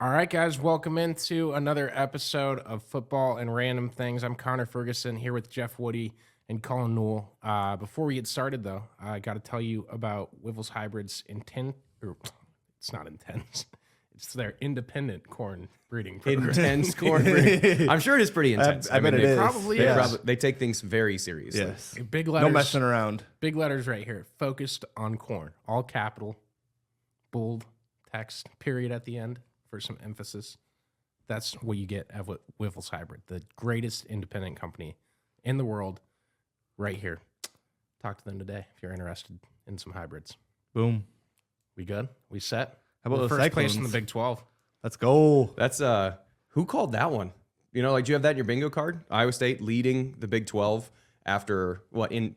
All right, guys, welcome into another episode of Football and Random Things. I'm Connor Ferguson here with Jeff Woody and Colin Newell. Before we get started, though, I got to tell you about Wiffles Hybrid's it's not intense. It's their independent corn breeding program. Intense corn breeding. I'm sure it is pretty intense. I bet it they is. Probably is. They take things very seriously. Yes. Big letters. No messing around. Big letters right here. Focused on corn. All capital, bold text, period at the end for some emphasis. That's what you get at Wiffles Hybrid, the greatest independent company in the world, right here. Talk to them today if you're interested in some hybrids. Boom. We good? We set? How about We're those first place in Cyclones? the Big 12? Let's go. That's who called that one? You know, like, do you have that in your bingo card? Iowa State leading the Big 12 after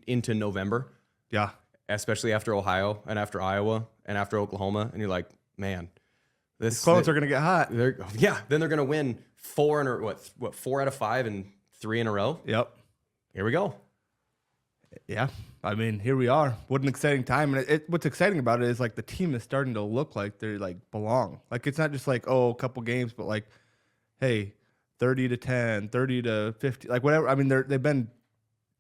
into November, Yeah. especially after Ohio and after Iowa and after Oklahoma, and you're like, man, this Clones are going to get hot. then they're gonna win four out of five and 3 in a row. Yep. Here we go. Yeah. I mean, here we are. What an exciting time. And what's exciting about it is, like, the team is starting to look like they're, like, belong. Like, it's not just like, oh, a couple games, but, like, hey, 30 to 10, 30 to 50, like, whatever. I mean, they've been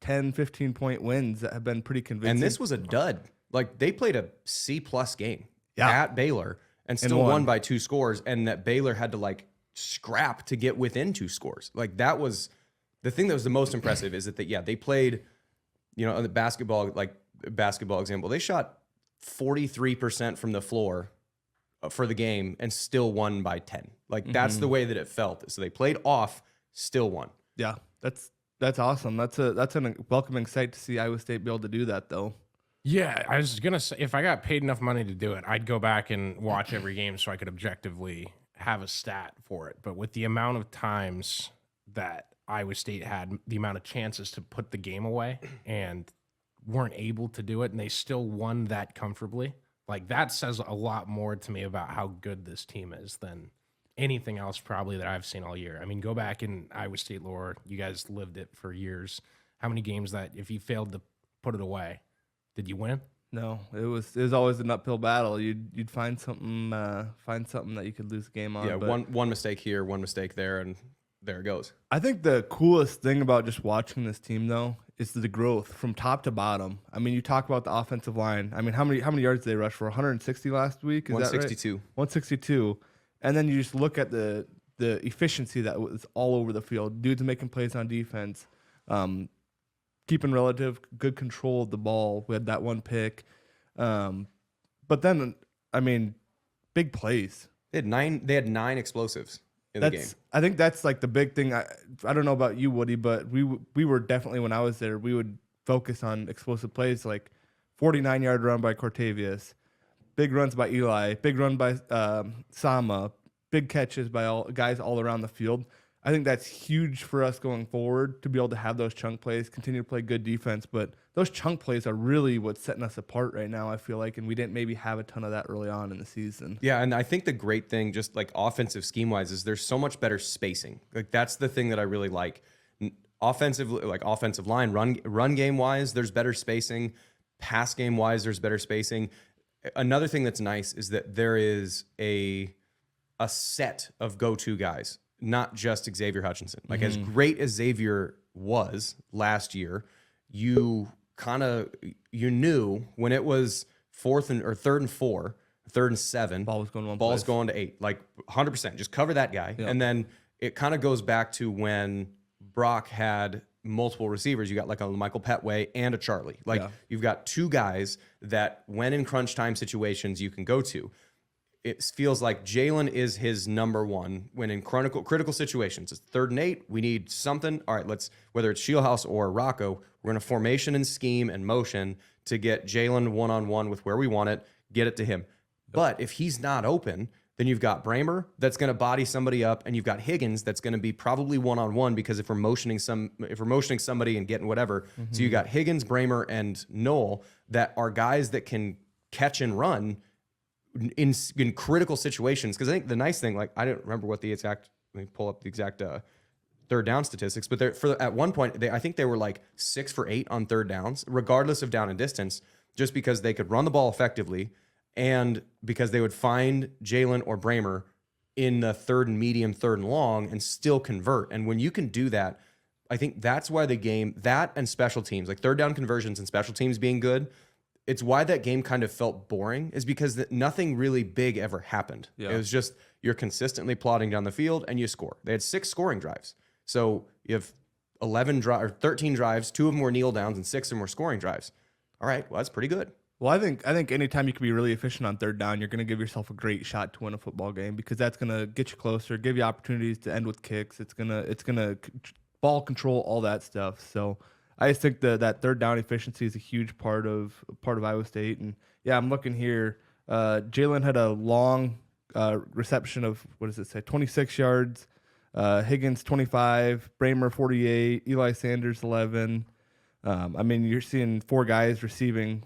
10, 15-point wins that have been pretty convincing. And this was a dud. Like, they played a C-plus game Yeah. at Baylor and still won. won by 2 scores, and that Baylor had to, like, scrap to get within 2 scores. Like, that was the thing that was the most impressive is that they played, you know, the basketball example, they shot 43% from the floor for the game and still won by 10. Like, that's the way that it felt. So they played off, still won. Yeah. That's awesome. That's a welcoming sight to see Iowa State be able to do that, though. Yeah, I was going to say, if I got paid enough money to do it, I'd go back and watch every game so I could objectively have a stat for it. But with the amount of times that Iowa State had, the amount of chances to put the game away and weren't able to do it, and they still won that comfortably, like, that says a lot more to me about how good this team is than anything else probably that I've seen all year. I mean, go back in Iowa State lore. You guys lived it for years. How many games that if you failed to put it away, did you win? No, it was always an uphill battle. You'd find something that you could lose a game on. Yeah, but one mistake here, one mistake there, and there it goes. I think the coolest thing about just watching this team, though, is the growth from top to bottom. I mean, you talk about the offensive line. I mean, how many yards did they rush for? 160 last week? Is that right? 162. 162. And then you just look at the efficiency that was all over the field. Dudes making plays on defense. Keeping relative good control of the ball. We had that one pick. But then, I mean, big plays. They had 9 explosives in the game. I think that's like the big thing. I don't know about you, Woody, but we were definitely, when I was there, we would focus on explosive plays, like 49-yard run by Cortavius, big runs by Eli, big run by Sama, big catches by all guys all around the field. I think that's huge for us going forward to be able to have those chunk plays, continue to play good defense. But those chunk plays are really what's setting us apart right now, I feel like, and we didn't maybe have a ton of that early on in the season. Yeah, and I think the great thing, just like offensive scheme-wise, is there's so much better spacing. Like, that's the thing that I really like. Offensive line, run game-wise, there's better spacing. Pass game-wise, there's better spacing. Another thing that's nice is that there is a set of go-to guys. Not just Xavier Hutchinson. Like, as great as Xavier was last year, you knew when it was 3rd and 4, 3rd and 7, Ball was going one ball's place. going to 8, like 100%. Just cover that guy, Yep. and then it kind of goes back to when Brock had multiple receivers. You got like a Michael Petway and a Charlie. Like, you've got 2 guys that, when in crunch time situations, you can go to. It feels like Jalen is his number one when in critical situations. It's 3rd and 8. We need something. All right, whether it's Shieldhouse or Rocco, we're going to formation and scheme and motion to get Jalen one-on-one with where we want it, get it to him. But if he's not open, then you've got Bramer that's going to body somebody up, and you've got Higgins that's going to be probably one-on-one because if we're motioning somebody and getting whatever. So you got Higgins, Bramer, and Newell that are guys that can catch and run in critical situations. Because I think the nice thing, like, I don't remember what the exact, let me pull up the exact 3rd down statistics, but at one point, I think they were like 6 for 8 on 3rd downs, regardless of down and distance, just because they could run the ball effectively and because they would find Jalen or Bramer in the third and medium, third and long, and still convert. And when you can do that, I think that's why the game, that and special teams, like third down conversions and special teams being good, it's why that game kind of felt boring, is because nothing really big ever happened. Yeah. It was just you're consistently plodding down the field and you score. They had 6 scoring drives. So you have 13 drives, 2 of them were kneel downs and 6 of them were scoring drives. All right, well, that's pretty good. Well, I think anytime you can be really efficient on third down, you're going to give yourself a great shot to win a football game, because that's going to get you closer, give you opportunities to end with kicks. It's gonna ball control, all that stuff. So I just think that third down efficiency is a huge part of Iowa State. And yeah, I'm looking here. Jalen had a long reception of, what does it say, 26 yards. Higgins 25, Bramer 48, Eli Sanders 11. I mean, you're seeing 4 guys receiving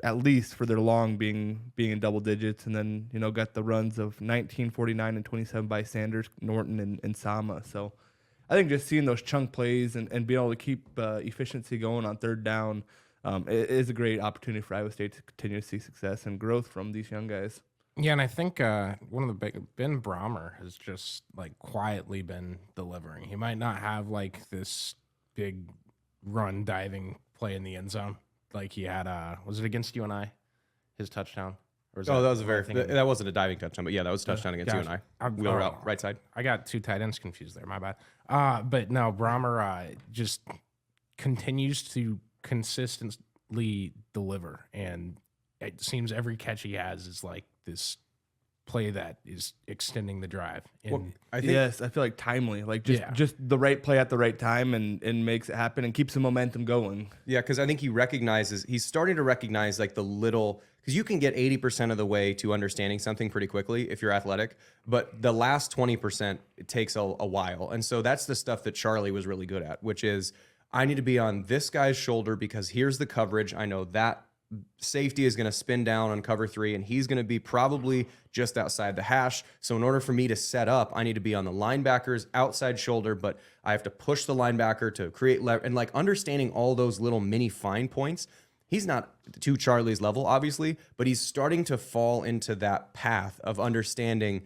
at least for their long being in double digits, and then got the runs of 19, 49, and 27 by Sanders, Norton, and Sama. So I think just seeing those chunk plays and being able to keep efficiency going on third down is a great opportunity for Iowa State to continue to see success and growth from these young guys. Yeah, and I think one of the big Ben Brahmer has just like quietly been delivering. He might not have like this big run diving play in the end zone like he had. Was it against you and I? His touchdown. Or That was that wasn't a diving touchdown, but yeah, that was a touchdown against you and I. Wheel route, right side. I got 2 tight ends confused there. My bad. But no, Brahmer just continues to consistently deliver, and it seems every catch he has is like this play that is extending the drive. And yes, I feel like timely, like just the right play at the right time and makes it happen and keeps the momentum going. Yeah, because I think he's starting to recognize like the little, because you can get 80% of the way to understanding something pretty quickly if you're athletic, but the last 20% it takes a while. And so that's the stuff that Charlie was really good at, which is I need to be on this guy's shoulder because here's the coverage. I know that safety is going to spin down on cover 3 and he's going to be probably just outside the hash. So in order for me to set up, I need to be on the linebacker's outside shoulder, but I have to push the linebacker to create and like understanding all those little mini fine points. He's not to Charlie's level, obviously, but he's starting to fall into that path of understanding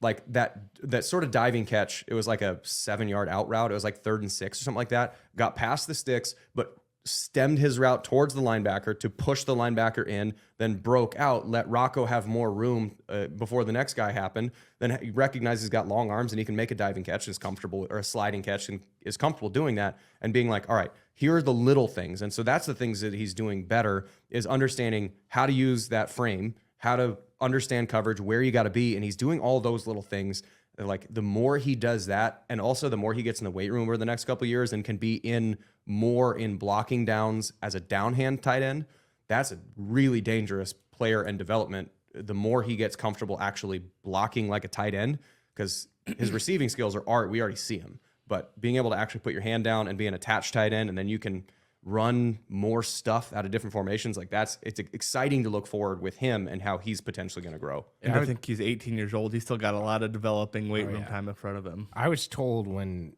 like that sort of diving catch. It was like a 7-yard out route. It was like 3rd and 6 or something like that. Got past the sticks, but stemmed his route towards the linebacker to push the linebacker in, then broke out, let Rocco have more room before the next guy happened. Then he recognizes he's got long arms and he can make a diving catch and is comfortable, or a sliding catch and is comfortable doing that, and being like, all right, here are the little things. And so that's the things that he's doing better, is understanding how to use that frame, how to understand coverage, where you got to be. And he's doing all those little things. Like the more he does that, and also the more he gets in the weight room over the next couple of years and can be in more in blocking downs as a downhand tight end, that's a really dangerous player and development. The more he gets comfortable actually blocking like a tight end, because his receiving skills we already see him, but being able to actually put your hand down and be an attached tight end, and then you can run more stuff out of different formations, like it's exciting to look forward with him and how he's potentially going to grow. And I think he's 18 years old. He's still got a lot of developing weight room time in front of him. I was told when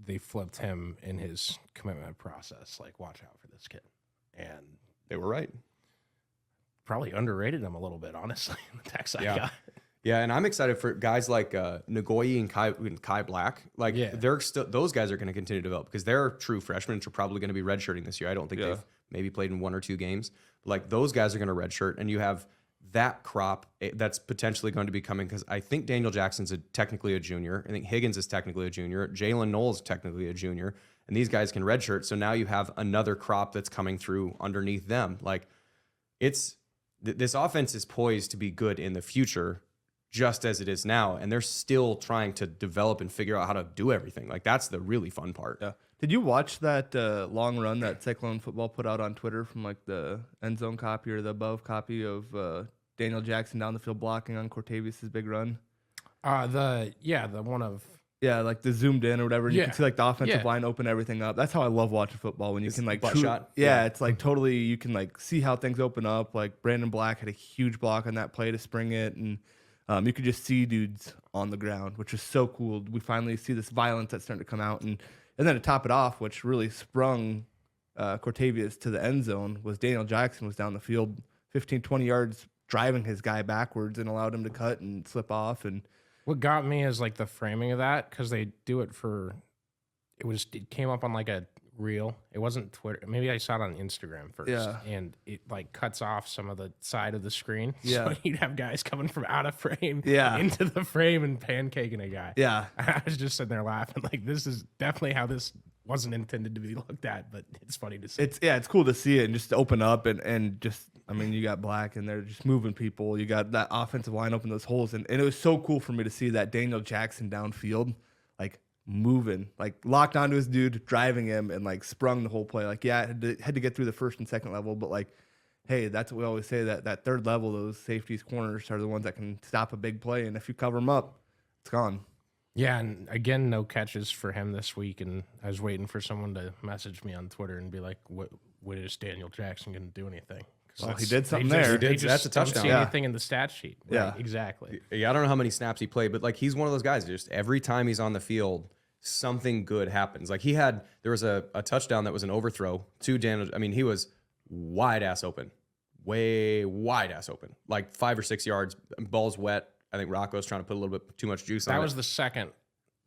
they flipped him in his commitment process, like, watch out for this kid. And they were right. Probably underrated him a little bit, honestly, in the text I got. Yeah, and I'm excited for guys like Ngoyi and Kai Black. Like, they're still, those guys are going to continue to develop because they're true freshmen, which are probably going to be redshirting this year. I don't think they've maybe played in 1 or 2 games. But like, those guys are going to redshirt, and you have that crop that's potentially going to be coming, because I think Daniel Jackson's technically a junior. I think Higgins is technically a junior. Jalen Knowles is technically a junior. And these guys can redshirt. So now you have another crop that's coming through underneath them. Like, this offense is poised to be good in the future, just as it is now, and they're still trying to develop and figure out how to do everything. Like, that's the really fun part. Yeah. Did you watch that long run that Cyclone Football put out on Twitter from like the end zone copy or the above copy of Daniel Jackson down the field blocking on Cortavius' big run? The one of like the zoomed in or whatever. And you can see like the offensive line open everything up. That's how I love watching football, when you can like butt shot. Yeah, it's like totally, you can like see how things open up. Like Brandon Black had a huge block on that play to spring it, and you could just see dudes on the ground, which is so cool. We finally see this violence that's starting to come out. And then to top it off, which really sprung Cortavius to the end zone, was Daniel Jackson was down the field 15, 20 yards driving his guy backwards and allowed him to cut and slip off. And What got me is like the framing of that, because they do it for. It came up on like a reel. It wasn't Twitter. Maybe I saw it on Instagram first. Yeah. And it like cuts off some of the side of the screen. Yeah. So you'd have guys coming from out of frame Yeah. into the frame and pancaking a guy. Yeah. I was just sitting there laughing. Like, this is definitely how this wasn't intended to be looked at, but it's funny to see. It's cool to see it and just to open up and just, I mean, you got Black and they're just moving people. You got that offensive line open those holes. And it was so cool for me to see that Daniel Jackson downfield, like moving, like locked onto his dude, driving him and like sprung the whole play. Like, yeah, had to get through the first and second level, but like, hey, that's what we always say, that third level, those safeties, corners are the ones that can stop a big play. And if you cover them up, it's gone. Yeah, and again, no catches for him this week. And I was waiting for someone to message me on Twitter and be like, "What is Daniel Jackson going to do anything?" Well, he did something they just- there. they He did. just That's a don't touchdown. see Yeah. anything in the stat sheet. Right, Yeah. exactly. Yeah, I don't know how many snaps he played, but like he's one of those guys. Just every time he's on the field, something good happens. Like there was a touchdown that was an overthrow to Daniel. I mean, he was wide ass open, way wide ass open, like 5 or 6 yards. Ball's wet. I think Rocco's trying to put a little bit too much juice on it. That was the second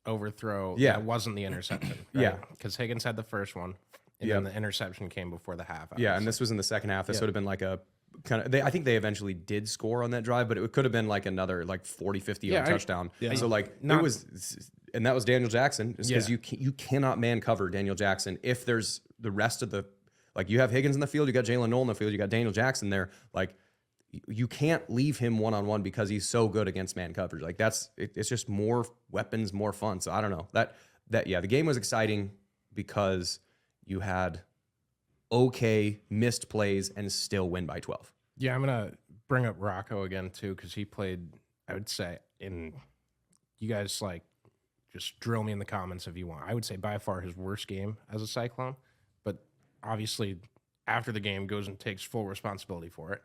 overthrow. Yeah. That wasn't the interception. Yeah. Because Higgins had the first one, and Yeah. then the interception came before the half. Yeah, and this was in the second half. This would have been like a kind of. I think they eventually did score on that drive, but it could have been like another like 40, 50 yard Yeah, touchdown. yeah. So like Not- it was, and that was Daniel Jackson. Because Yeah. you cannot man cover Daniel Jackson if there's the rest of the, like you have Higgins in the field, you got Jalen Noel in the field, you got Daniel Jackson there. Like you can't leave him one-on-one because he's so good against man coverage. Like it's just more weapons, more fun. So I don't know that yeah, the game was exciting because you had okay missed plays and still win by 12. Yeah, I'm gonna bring up Rocco again too, because he played. I would say you guys like just drill me in the comments if you want. I would say by far his worst game as a Cyclone, but obviously after the game goes and takes full responsibility for it.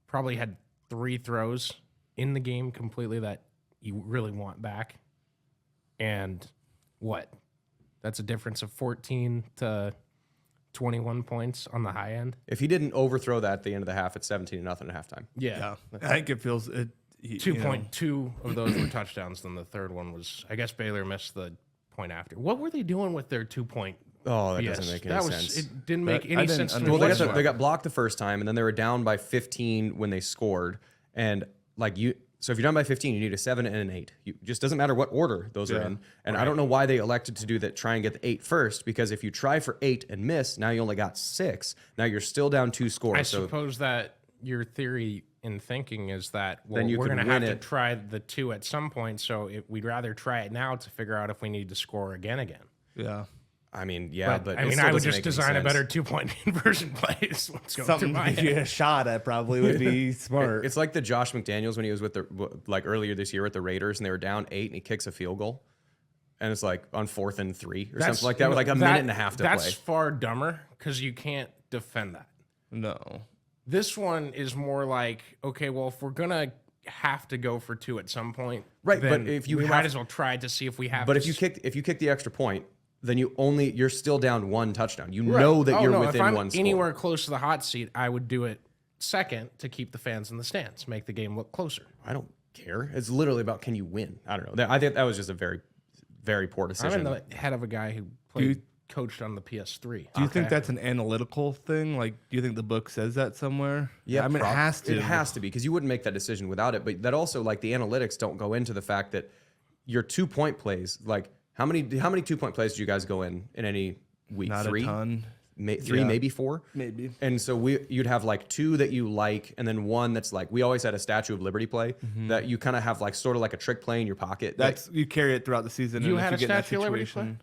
Probably had 3 throws in the game completely that you really want back, and what? That's a difference of 14 to 21 points on the high end. If he didn't overthrow that at the end of the half, it's 17-0 at halftime. Yeah. I think it feels it. 2.2 of those were touchdowns. Then the third one was, I guess Baylor missed the point after. What were they doing with their 2-point? Oh, that Yes, doesn't make any that was, sense. It didn't But make I any didn't sense to me. Well, understand whatsoever. they got blocked the first time, and then they were down by 15 when they scored. And like so if you're down by 15, you need a 7 and an 8. It just doesn't matter what order those are in. And I don't know why they elected to do that. Try and get the 8 first, because if you try for 8 and miss, now you only got 6. Now you're still down 2 scores. I So suppose that your theory in thinking is that, well, Then you we're can going to have win to it. try the 2 at some point, so we'd rather try it now to figure out if we need to score again. Yeah. I mean, yeah, but I it mean, still I would doesn't just make any design a sense. better 2-point inversion plays. What's going Something through my if you head. had a shot at probably would be smart. It's like the Josh McDaniels when he was with like earlier this year with the Raiders, and they were down 8 and he kicks a field goal. And it's like on 4th and 3 or something like that with like a minute and a half to That's play. far dumber because you can't defend that. No. This one is more like, okay, well, if we're gonna have to go for 2 at some point, Right, but then if you we have- might as well try to see if we have. But to if you kick the extra point, then you're still down 1 touchdown. You know that you're within if I'm 1 score. anywhere close to the hot seat, I would do it second to keep the fans in the stands, make the game look closer. I don't care. It's literally about can you win. I don't know. I think that was just a very, very poor I'm decision. in the head of a guy who coached on the PS3. Do you think that's an analytical thing? Like, do you think the book says that somewhere? Yeah, I mean, it has to. It has to be, because you wouldn't make that decision without it. But that also, like, the analytics don't go into the fact that your 2-point plays, like, how many 2-point plays do you guys go in any week? Not 3? a ton. 3, Yeah. maybe 4. Maybe. And so you'd have like 2 that you like, and then 1 that's like, we always had a Statue of Liberty play that you kind of have like sort of like a trick play in your pocket. That's you carry it throughout the season. You and if had a get in that Statue of Liberty situation-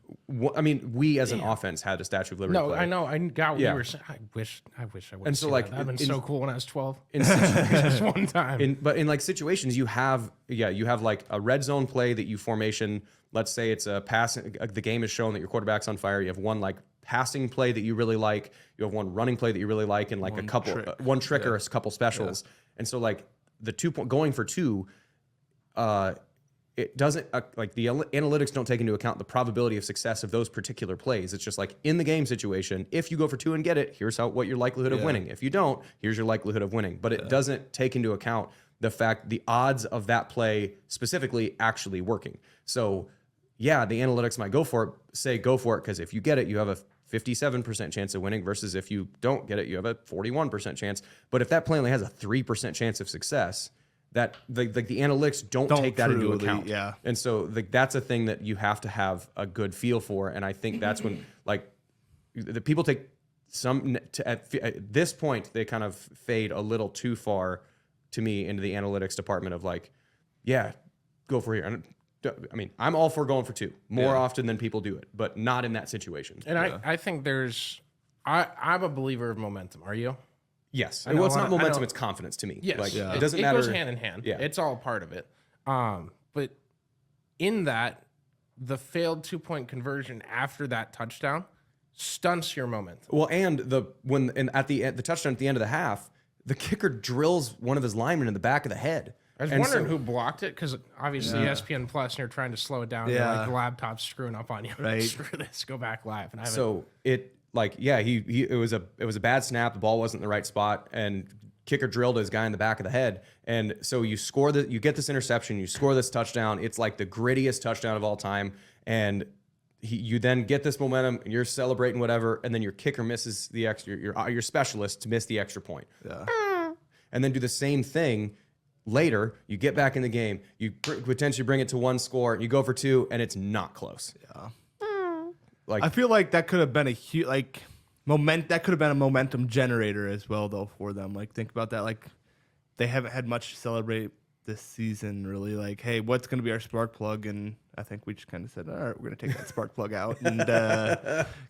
I mean, we as an offense had a Statue of Liberty No, play. I know. I got what Yeah. you were saying. I wish I would. And so, like, that'd been in- so cool when I was 12. In Just one time. But in like situations, you have like a red zone play that you formation. Let's say it's a pass. The game is shown that your quarterback's on fire. You have one like passing play that you really like. You have one running play that you really like, and like a couple, one trick or a couple specials. And so like the 2-point going for 2, it doesn't like the analytics don't take into account the probability of success of those particular plays. It's just like in the game situation, if you go for 2 and get it, here's what your likelihood of winning. If you don't, here's your likelihood of winning. But it doesn't take into account the odds of that play specifically actually working. So yeah, the analytics might go for it, because if you get it, you have a 57% chance of winning versus if you don't get it, you have a 41% chance. But if that play only has a 3% chance of success, that the analytics don't take that into account. Yeah. And so that's a thing that you have to have a good feel for. And I think that's when like the people take at this point, they kind of fade a little too far to me into the analytics department of like, yeah, go for here. And I mean, I'm all for going for 2 more often than people do it, but not in that situation. And I think I'm a believer of momentum. Are you? Yes. Well, it's not momentum, it's confidence to me. Yes. Like, It doesn't matter. It goes hand in hand. Yeah. It's all part of it. But in that, the failed 2-point conversion after that touchdown stunts your momentum. Well, and at the touchdown at the end of the half, the kicker drills one of his linemen in the back of the head. I was wondering who blocked it, because obviously ESPN Plus, and you're trying to slow it down. Yeah. Like the laptop's screwing up on you. Right. Screw this. Go back live. And it was a bad snap. The ball wasn't in the right spot, and kicker drilled his guy in the back of the head. And so you get this interception, you score this touchdown. It's like the grittiest touchdown of all time, and you then get this momentum, and you're celebrating whatever, and then your kicker misses the extra. Your specialist to miss the extra point. Yeah. And then do the same thing later. You get back in the game. You potentially bring it to 1 score. You go for 2, and it's not close. Yeah. Like I feel like that could have been a huge that could have been a momentum generator as well, though, for them. Like, think about that. Like, they haven't had much to celebrate this season, really. Like, hey, what's going to be our spark plug? And I think we just kind of said, all right, we're going to take that spark plug out, and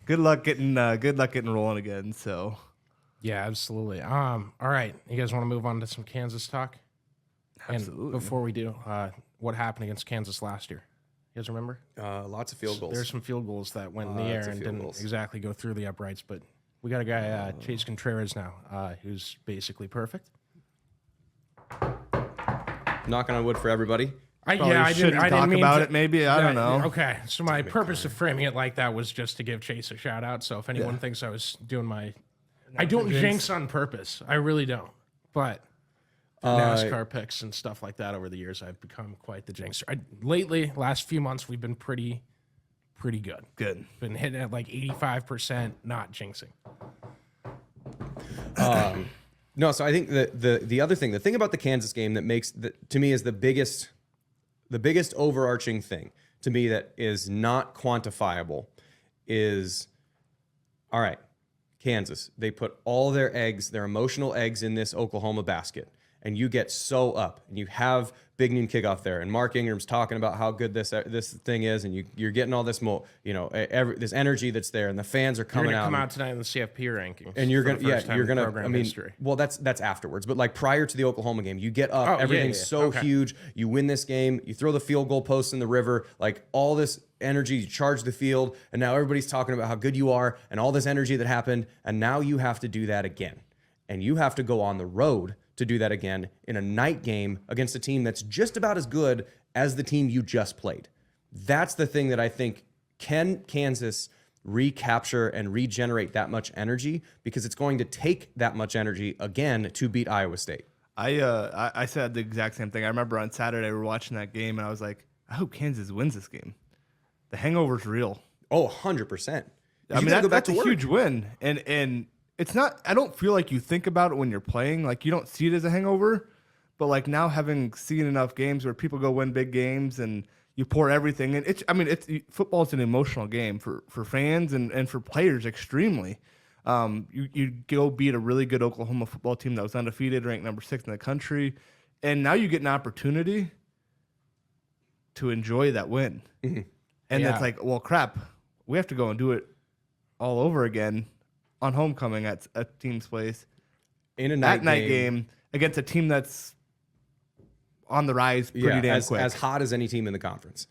good luck getting rolling again. So, yeah, absolutely. All right, you guys want to move on to some Kansas talk? absolutely. And before we do, what happened against Kansas last year? You guys remember? lots of field goals. There's some field goals that went in the air and didn't exactly go through the uprights, but we got a guy, Chase Contreras now, who's basically perfect. Knocking on wood for everybody. I didn't talk mean about to, it. Maybe I don't know. Okay, so my purpose of framing it like that was just to give Chase a shout out. So if anyone thinks I was doing I don't jinx on purpose. I really don't. But NASCAR picks and stuff like that over the years, I've become quite the jinxer. Lately, last few months, we've been pretty good. Good. Been hitting at like 85%, not jinxing. No, so I think the other thing, the thing about the Kansas game that makes to me is the biggest overarching thing to me that is not quantifiable is, all right, Kansas, they put all their emotional eggs in this Oklahoma basket, and you get so up, and you have big noon kickoff there, and Mark Ingram's talking about how good this thing is, and you're getting all this this energy that's there, and the fans are coming out. Come out tonight in the CFP rankings, and you're gonna. I mean, history. well, that's afterwards, but like prior to the Oklahoma game, you get up, everything's so huge. You win this game, you throw the field goal post in the river, like all this energy, you charge the field, and now everybody's talking about how good you are, and all this energy that happened, and now you have to do that again, and you have to go on the road to do that again in a night game against a team that's just about as good as the team you just played. That's the thing that I think, can Kansas recapture and regenerate that much energy, because it's going to take that much energy again to beat Iowa State. I said the exact same thing. I remember on Saturday we were watching that game, and I was like, I hope Kansas wins this game. The hangover's real. Oh, 100%. I mean, that's a huge win. And it's not, I don't feel like you think about it when you're playing. Like, you don't see it as a hangover. But, like, now having seen enough games where people go win big games and you pour everything in. Football's an emotional game for fans and for players extremely. You go beat a really good Oklahoma football team that was undefeated, ranked number 6 in the country. And now you get an opportunity to enjoy that win. Mm-hmm. And it's like, well, crap, we have to go and do it all over again on homecoming at a team's place in a night game against a team that's on the rise pretty damn quick. As hot as any team in the conference.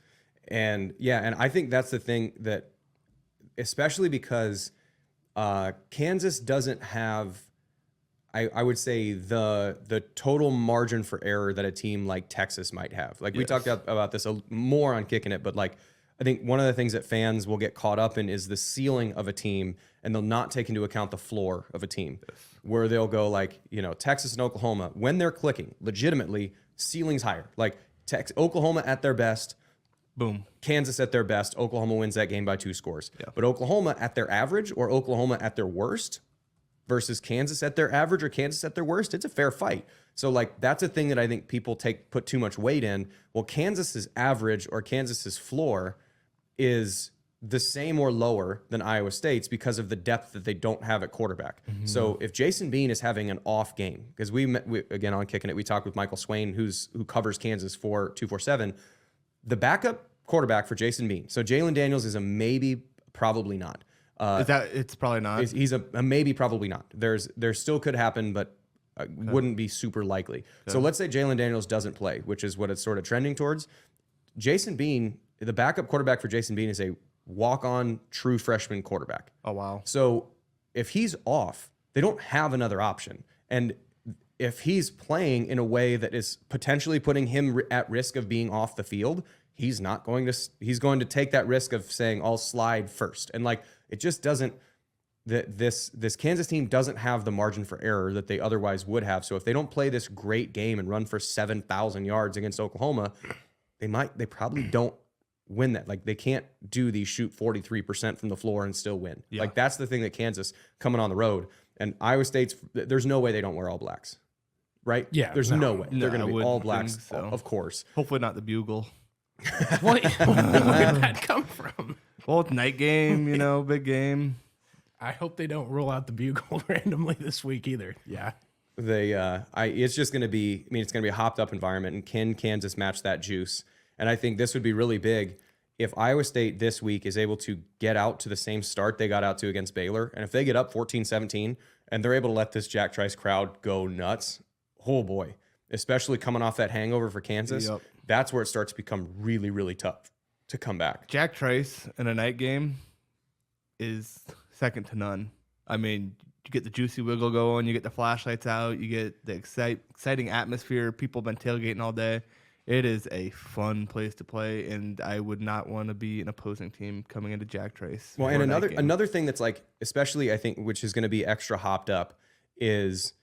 And I think that's the thing that, especially because Kansas doesn't have, I would say, the total margin for error that a team like Texas might have. Like, we talked about this more on Kicking It, but like I think one of the things that fans will get caught up in is the ceiling of a team, and they'll not take into account the floor of a team, where they'll go like, Texas and Oklahoma, when they're clicking, legitimately, ceiling's higher. Like Oklahoma at their best, Boom. Kansas at their best, Oklahoma wins that game by 2 scores. Yeah. But Oklahoma at their average or Oklahoma at their worst versus Kansas at their average or Kansas at their worst, it's a fair fight. So like that's a thing that I think people put too much weight in. Well, Kansas's average or Kansas's floor is the same or lower than Iowa State's because of the depth that they don't have at quarterback. So if Jason Bean is having an off game, because we again on Kicking It, we talked with Michael Swain, who covers Kansas for 247. The backup quarterback for Jason Bean. So Jalen Daniels is a maybe, probably not. It's probably not. He's a maybe, probably not. There still could happen, but wouldn't be super likely. So let's say Jalen Daniels doesn't play, which is what it's sort of trending towards. Jason Bean, the backup quarterback for Jason Bean, is a walk-on true freshman quarterback. Oh, wow. So if he's off, they don't have another option. And if he's playing in a way that is potentially putting him at risk of being off the field, he's going to take that risk of saying, I'll slide first. And like, it just doesn't, this Kansas team doesn't have the margin for error that they otherwise would have. So if they don't play this great game and run for 7,000 yards against Oklahoma, they probably don't win that. Like they can't do these shoot 43% from the floor and still win. Yeah. Like that's the thing that Kansas coming on the road, and Iowa State's, there's no way they don't wear all blacks. Right? Yeah. There's no way. They're going to be all blacks, so. of course. Hopefully not the bugle. Where did that come from? Well, it's night game, big game. I hope they don't roll out the bugle randomly this week either. Yeah. It's just going to be, it's going to be a hopped up environment, and can Kansas match that juice? And I think this would be really big if Iowa State this week is able to get out to the same start they got out to against Baylor. And if they get up 14-17 and they're able to let this Jack Trice crowd go nuts, oh boy, especially coming off that hangover for Kansas, that's where it starts to become really, really tough to come back. Jack Trice in a night game is second to none. I mean, you get the juicy wiggle going, you get the flashlights out, you get the exciting atmosphere. People have been tailgating all day. It is a fun place to play, and I would not want to be an opposing team coming into Jack Trice. Well, and another thing that's like, especially I think, which is going to be extra hopped up, is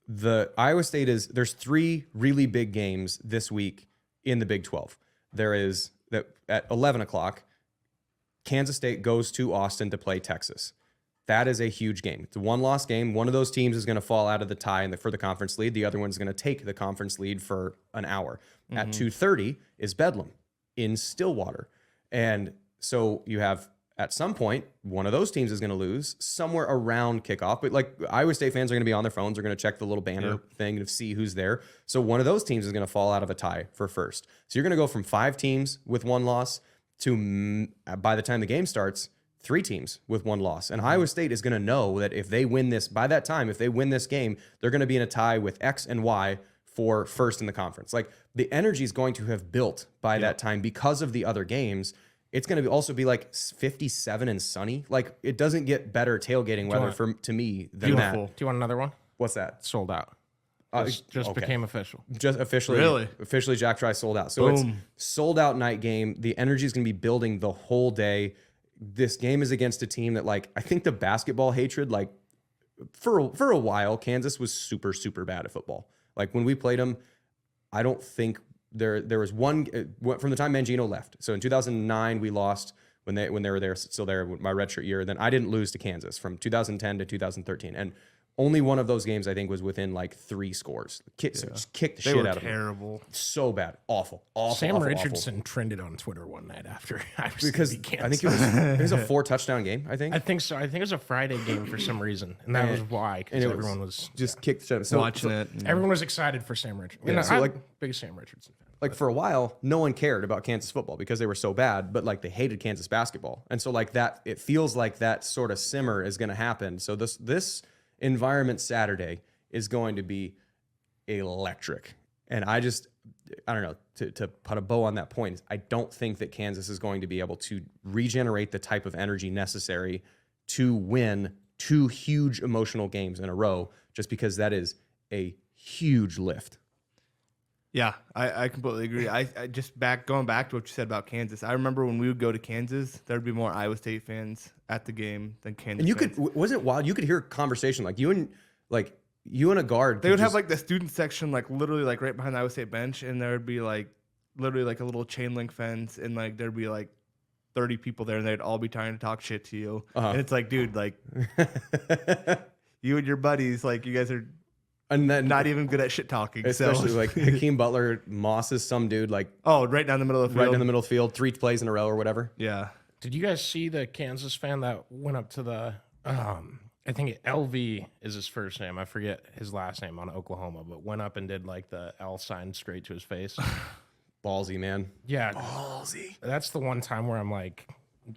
the Iowa State there's 3 really big games this week in the Big 12. There is that at 11 o'clock, Kansas State goes to Austin to play Texas. That is a huge game. It's a 1-loss game. One of those teams is going to fall out of the tie for the conference lead. The other one's going to take the conference lead for an hour. At 2:30 is Bedlam in Stillwater. And so you have, at some point, one of those teams is going to lose somewhere around kickoff. But like Iowa State fans are going to be on their phones. They're going to check the little banner thing to see who's there. So one of those teams is going to fall out of a tie for first. So you're going to go from 5 teams with 1 loss to, by the time the game starts, 3 teams with 1 loss. And Iowa State is going to know that if they win this, by that time, if they win this game, they're going to be in a tie with X and Y for first in the conference. Like the energy is going to have built by that time because of the other games. It's going to also be like 57 and sunny. Like it doesn't get better tailgating weather to me than that. Do you want another one? What's that? Sold out. Just became official. Just officially Jack Trice sold out. So it's sold out night game. The energy is going to be building the whole day. This game is against a team that, like, I think the basketball hatred, like for a while, Kansas was super, super bad at football. Like when we played them, I don't think there was one from the time Mangino left. So in 2009, we lost when they were there, still there, my redshirt year. Then I didn't lose to Kansas from 2010 to 2013. And only one of those games, I think, was within like 3 scores. Just kicked the shit out of them. Terrible. So bad. Awful. Sam awful, Richardson awful. trended on Twitter one night after I was because I think it was a 4-touchdown game, I think. I think so. I think it was a Friday game for some reason. And that was why. Because everyone was just kicked the shit. Watching it. Everyone was excited for Sam Richardson. Yeah, I'm big Sam Richardson fan. Like for a while, no one cared about Kansas football because they were so bad, but like they hated Kansas basketball. And so like that, it feels like that sort of simmer is going to happen. So this environment Saturday is going to be electric. And I don't know, to put a bow on that point, I don't think that Kansas is going to be able to regenerate the type of energy necessary to win 2 huge emotional games in a row, just because that is a huge lift. Yeah, I completely agree. I just going back to what you said about Kansas. I remember when we would go to Kansas, there'd be more Iowa State fans at the game than Kansas. And you fans. was it wild? You could hear a conversation like you and a guard. They would have like the student section, like literally like right behind the Iowa State bench, and there would be like literally like a little chain link fence, and like there'd be like 30 people there, and they'd all be trying to talk shit to you. And it's like, dude, like you and your buddies, like you guys are. And then not even good at shit talking. Especially like Hakeem Butler, Moss is some dude like right down the middle of the field. Right in the middle of the field, 3 plays in a row or whatever. Yeah. Did you guys see the Kansas fan that went up to the I think LV is his first name. I forget his last name on Oklahoma, but went up and did like the L sign straight to his face. Ballsy, man. Yeah. Ballsy. That's the one time where I'm like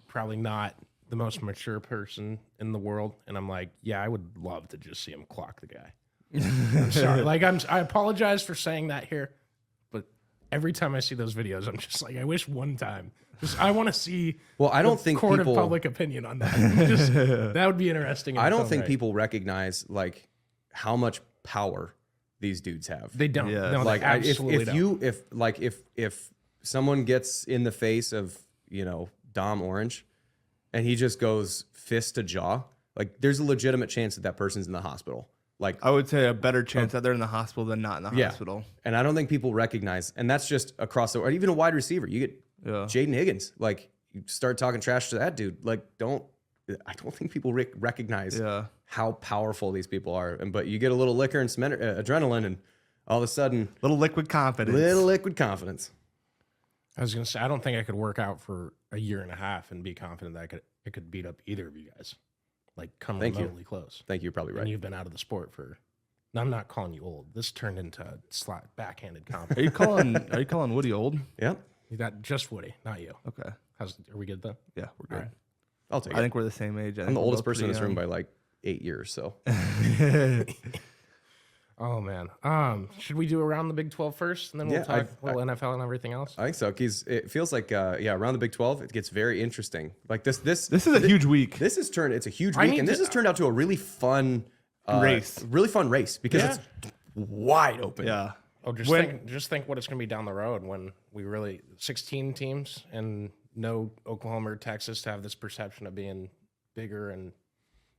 probably not the most mature person in the world. And I'm like, yeah, I would love to just see him clock the guy. I'm sorry. Like I apologize for saying that here, but every time I see those videos, I'm just like, I wish one time. I want to see. Well, I don't think court people, of public opinion on that. That would be interesting. I don't think people recognize like how much power these dudes have. They don't. Yeah. No, Like they absolutely if someone gets in the face of Dom Orange, and he just goes fist to jaw, like there's a legitimate chance that person's in the hospital. Like I would say a better chance that they're in the hospital than not in the hospital. And I don't think people recognize, and that's just across the, or even a wide receiver. You get Jaden Higgins, like you start talking trash to that dude. Like I don't think people recognize how powerful these people are. But you get a little liquor and some adrenaline, and all of a sudden, little liquid confidence. I was gonna say I don't think I could work out for a year and a half and be confident that I could beat up either of you guys. Like come remotely close. Thank you. You're probably right. And you've been out of the sport for. I'm not calling you old. This turned into backhanded compliment. Are you calling Woody old? Yep. You got just Woody, not you. Okay. Are we good though? Yeah, we're good. All right. I'll take it. I think we're the same age. I'm the oldest person in this room by like 8 years. So. Oh man. Should we do around the Big 12 first, and then we'll talk NFL and everything else? I think so. Because it feels like around the Big 12, it gets very interesting. Like this is a huge week. It's a huge week, and this has turned out to a really fun race. Really fun race because it's wide open. Yeah. Oh, just think what it's going to be down the road when we really 16 teams and no Oklahoma or Texas to have this perception of being bigger and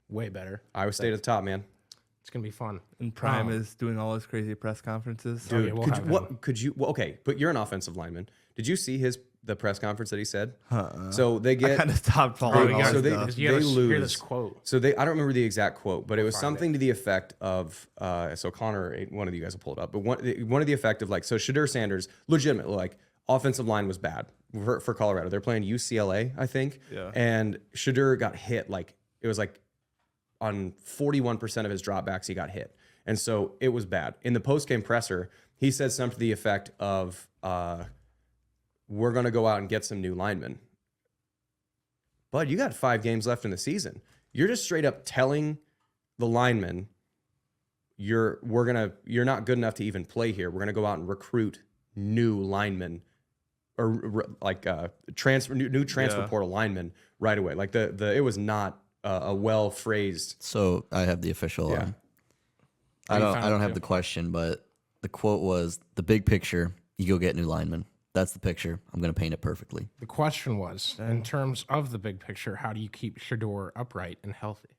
way better. Iowa State at the top, man. It's going to be fun. And Prime is doing all his crazy press conferences. Dude, but you're an offensive lineman. Did you see the press conference that he said? So they get I kind of stopped following. So they lose. Hear this quote. So I don't remember the exact quote, but it was something to the effect of so Connor, one of you guys will pull it up, but one of the effect of like, so Shadur Sanders, legitimately, like offensive line was bad for Colorado. They're playing UCLA, I think. Yeah. And Shadur got hit like it was like on 41% of his dropbacks, he got hit. And so it was bad. In the post-game presser, he said something to the effect of, we're going to go out and get some new linemen. Bud, you got 5 games left in the season. You're just straight up telling the linemen, you're not good enough to even play here. We're going to go out and recruit new linemen or like new transfer portal linemen right away. Like it was not a well phrased. So I have the official. I don't have the question, but the quote was, "The big picture, you go get new linemen. That's the picture. I'm going to paint it perfectly." The question was, in terms of the big picture, how do you keep Shadur upright and healthy?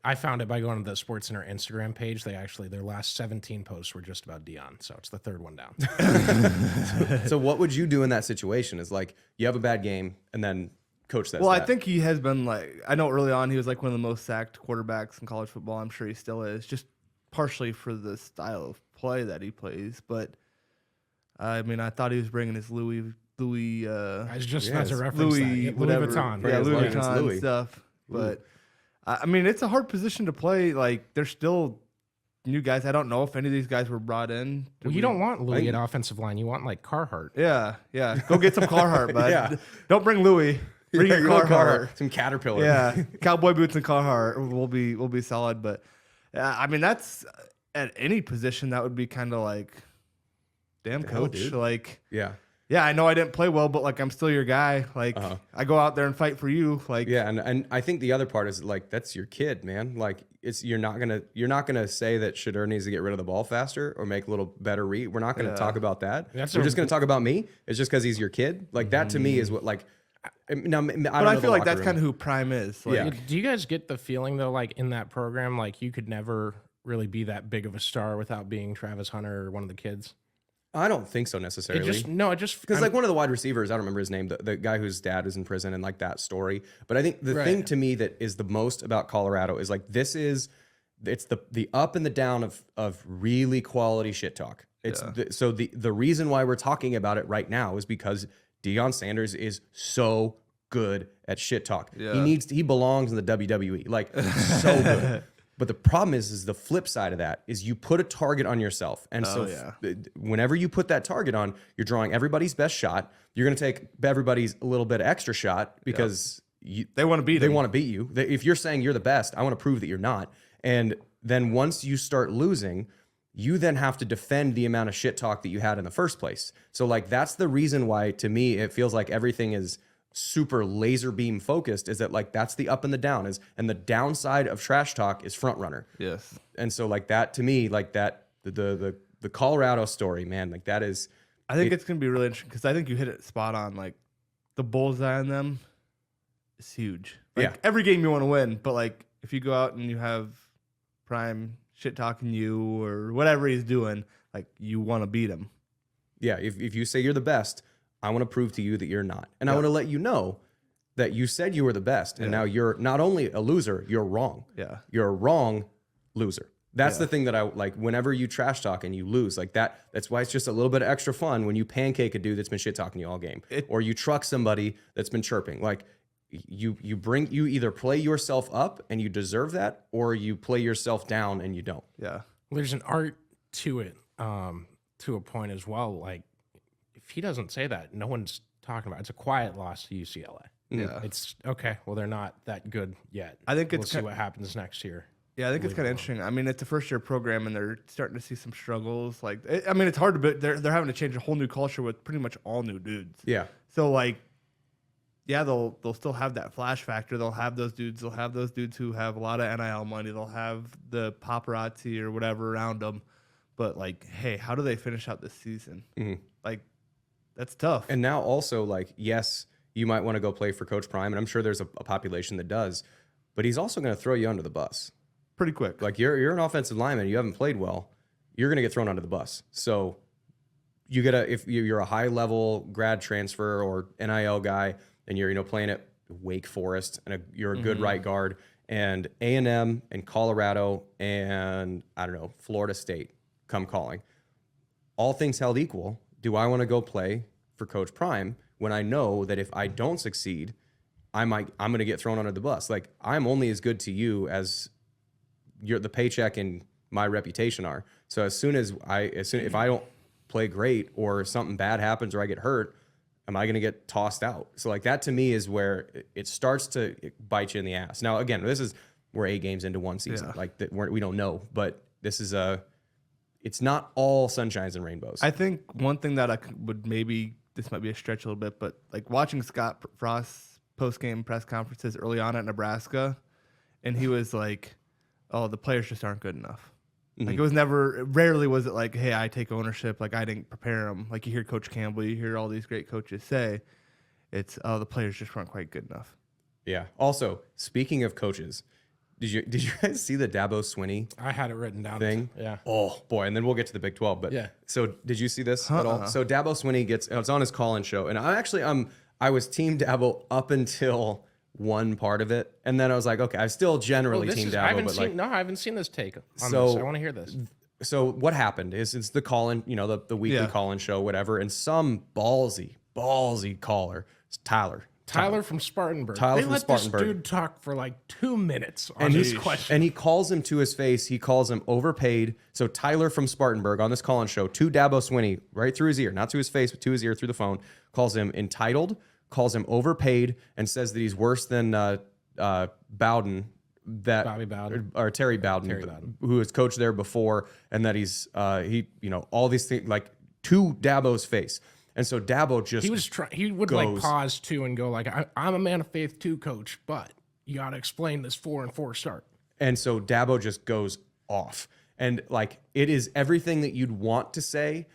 I found it by going to the SportsCenter Instagram page. Their last 17 posts were just about Dion, so it's the third one down. So what would you do in that situation? Is like you have a bad game and then coach says I think he has been like, I know early on he was like one of the most sacked quarterbacks in college football. I'm sure he still is, just partially for the style of play that he plays. But I mean, I thought he was bringing his Louis. I was just about to reference Louis Vuitton. Yeah, Louis Vuitton Louis. stuff. But I mean, it's a hard position to play. Like, there's still new guys. I don't know if any of these guys were brought in. Well, you don't want Louis at offensive line. You want like Carhartt. Yeah. Go get some Carhartt, bud. Don't bring Louis. Bring your Carhartt. Some Caterpillar. Yeah, cowboy boots and Carhartt will be solid. But I mean, that's at any position that would be kind of like, damn, coach. Dude. Like, yeah. yeah, I know I didn't play well, but like I'm still your guy. Like I go out there and fight for you. Like yeah, and I think the other part is like that's your kid, man. Like you're not gonna say that Shedeur needs to get rid of the ball faster or make a little better read. We're not gonna talk about that. We're just gonna talk about me. It's just because he's your kid. Like that to me is what like. Now, I feel like that's kind of who Prime is. Like, Yeah. Do you guys get the feeling though, like in that program, like you could never really be that big of a star without being Travis Hunter or one of the kids? I don't think so necessarily. Because like one of the wide receivers, I don't remember his name, the guy whose dad was in prison and like that story. But I think the thing to me that is the most about Colorado is like it's the up and the down of really quality shit talk. It's so the reason why we're talking about it right now is because Deion Sanders is so good at shit talk. Yeah. He belongs in the WWE. Like so good. But the problem is the flip side of that is you put a target on yourself. And whenever you put that target on, you're drawing everybody's best shot. You're going to take everybody's a little bit extra shot because they want to beat They want to beat you. If you're saying you're the best, I want to prove that you're not. And then once you start losing, you then have to defend the amount of shit talk that you had in the first place. So like that's the reason why to me it feels like everything is super laser beam focused, is that like that's the up and the down is, and the downside of trash talk is front runner. Yes. And so like that to me, like that the Colorado story, man, like that is. I think it's gonna be really interesting because I think you hit it spot on. Like the bullseye on them is huge. Like every game you want to win, but like if you go out and you have Prime shit talking you or whatever he's doing, like you want to beat him. Yeah, if you say you're the best, I want to prove to you that you're not. And I want to let you know that you said you were the best. And now you're not only a loser, you're wrong. Yeah. You're a wrong loser. That's the thing that I like whenever you trash talk and you lose like that. That's why it's just a little bit of extra fun when you pancake a dude that's been shit talking you all game, or you truck somebody that's been chirping. Like you either play yourself up and you deserve that, or you play yourself down and you don't. Yeah. There's an art to it, to a point as well. Like if he doesn't say that, no one's talking about it. It's a quiet loss to UCLA. Yeah. It's okay. Well, they're not that good yet. I think we'll see what happens next year. Yeah, I think it's kind of interesting. I mean, it's a first-year program, and they're starting to see some struggles. Like, I mean, it's hard to, but they're having to change a whole new culture with pretty much all new dudes. Yeah. So like, yeah, they'll still have that flash factor. They'll have those dudes. They'll have those dudes who have a lot of NIL money. They'll have the paparazzi or whatever around them. But like, hey, how do they finish out this season? Mm-hmm. Like, that's tough. And now also like, yes, you might want to go play for Coach Prime, and I'm sure there's a population that does, but he's also going to throw you under the bus. Pretty quick. Like you're an offensive lineman, you haven't played well, you're going to get thrown under the bus. So you gotta, if you're a high level grad transfer or NIL guy and you're playing at Wake Forest and you're a good right guard, and A&M and Colorado and I don't know Florida State come calling, all things held equal, do I want to go play for Coach Prime when I know that if I don't succeed, I'm going to get thrown under the bus? Like I'm only as good to you as the paycheck and my reputation are. So if I don't play great or something bad happens or I get hurt, am I going to get tossed out? So like that to me is where it starts to bite you in the ass. Now again, we're 8 games into one season. Yeah. Like that we don't know, but this is it's not all sunshines and rainbows. I think one thing that I would this might be a stretch a little bit, but like watching Scott Frost's post-game press conferences early on at Nebraska, and he was like, oh, the players just aren't good enough. Mm-hmm. Like it was rarely was it like, hey, I take ownership. Like I didn't prepare them. Like you hear Coach Campbell, you hear all these great coaches say, it's, oh, the players just weren't quite good enough. Yeah. Also, speaking of coaches, did you guys see the Dabo Swinney? I had it written down. Thing. Yeah. Oh boy. And then we'll get to the Big 12. But yeah. So did you see this at all? So Dabo Swinney it's on his Colin show, and I was team Dabo up until one part of it, and then I was like, okay, I still generally team Dabo. I haven't seen this take on this. I want to hear this. So what happened is it's the Colin, the weekly Colin show, whatever, and some ballsy caller, it's Tyler from Spartanburg. They let this dude talk for like 2 minutes on his question. And he calls him to his face. He calls him overpaid. So Tyler from Spartanburg on this Colin show to Dabo Swinney, right through his ear, not to his face, but to his ear through the phone, calls him entitled, calls him overpaid, and says that he's worse than Bowden, Bobby Bowden or Terry Bowden, who has coached there before, and that he's all these things like to Dabo's face. And so Dabo just he would like pause too and go like, I'm a man of faith too, coach, but you got to explain this 4-4 start. And so Dabo just goes off. And like, it is everything that you'd want to say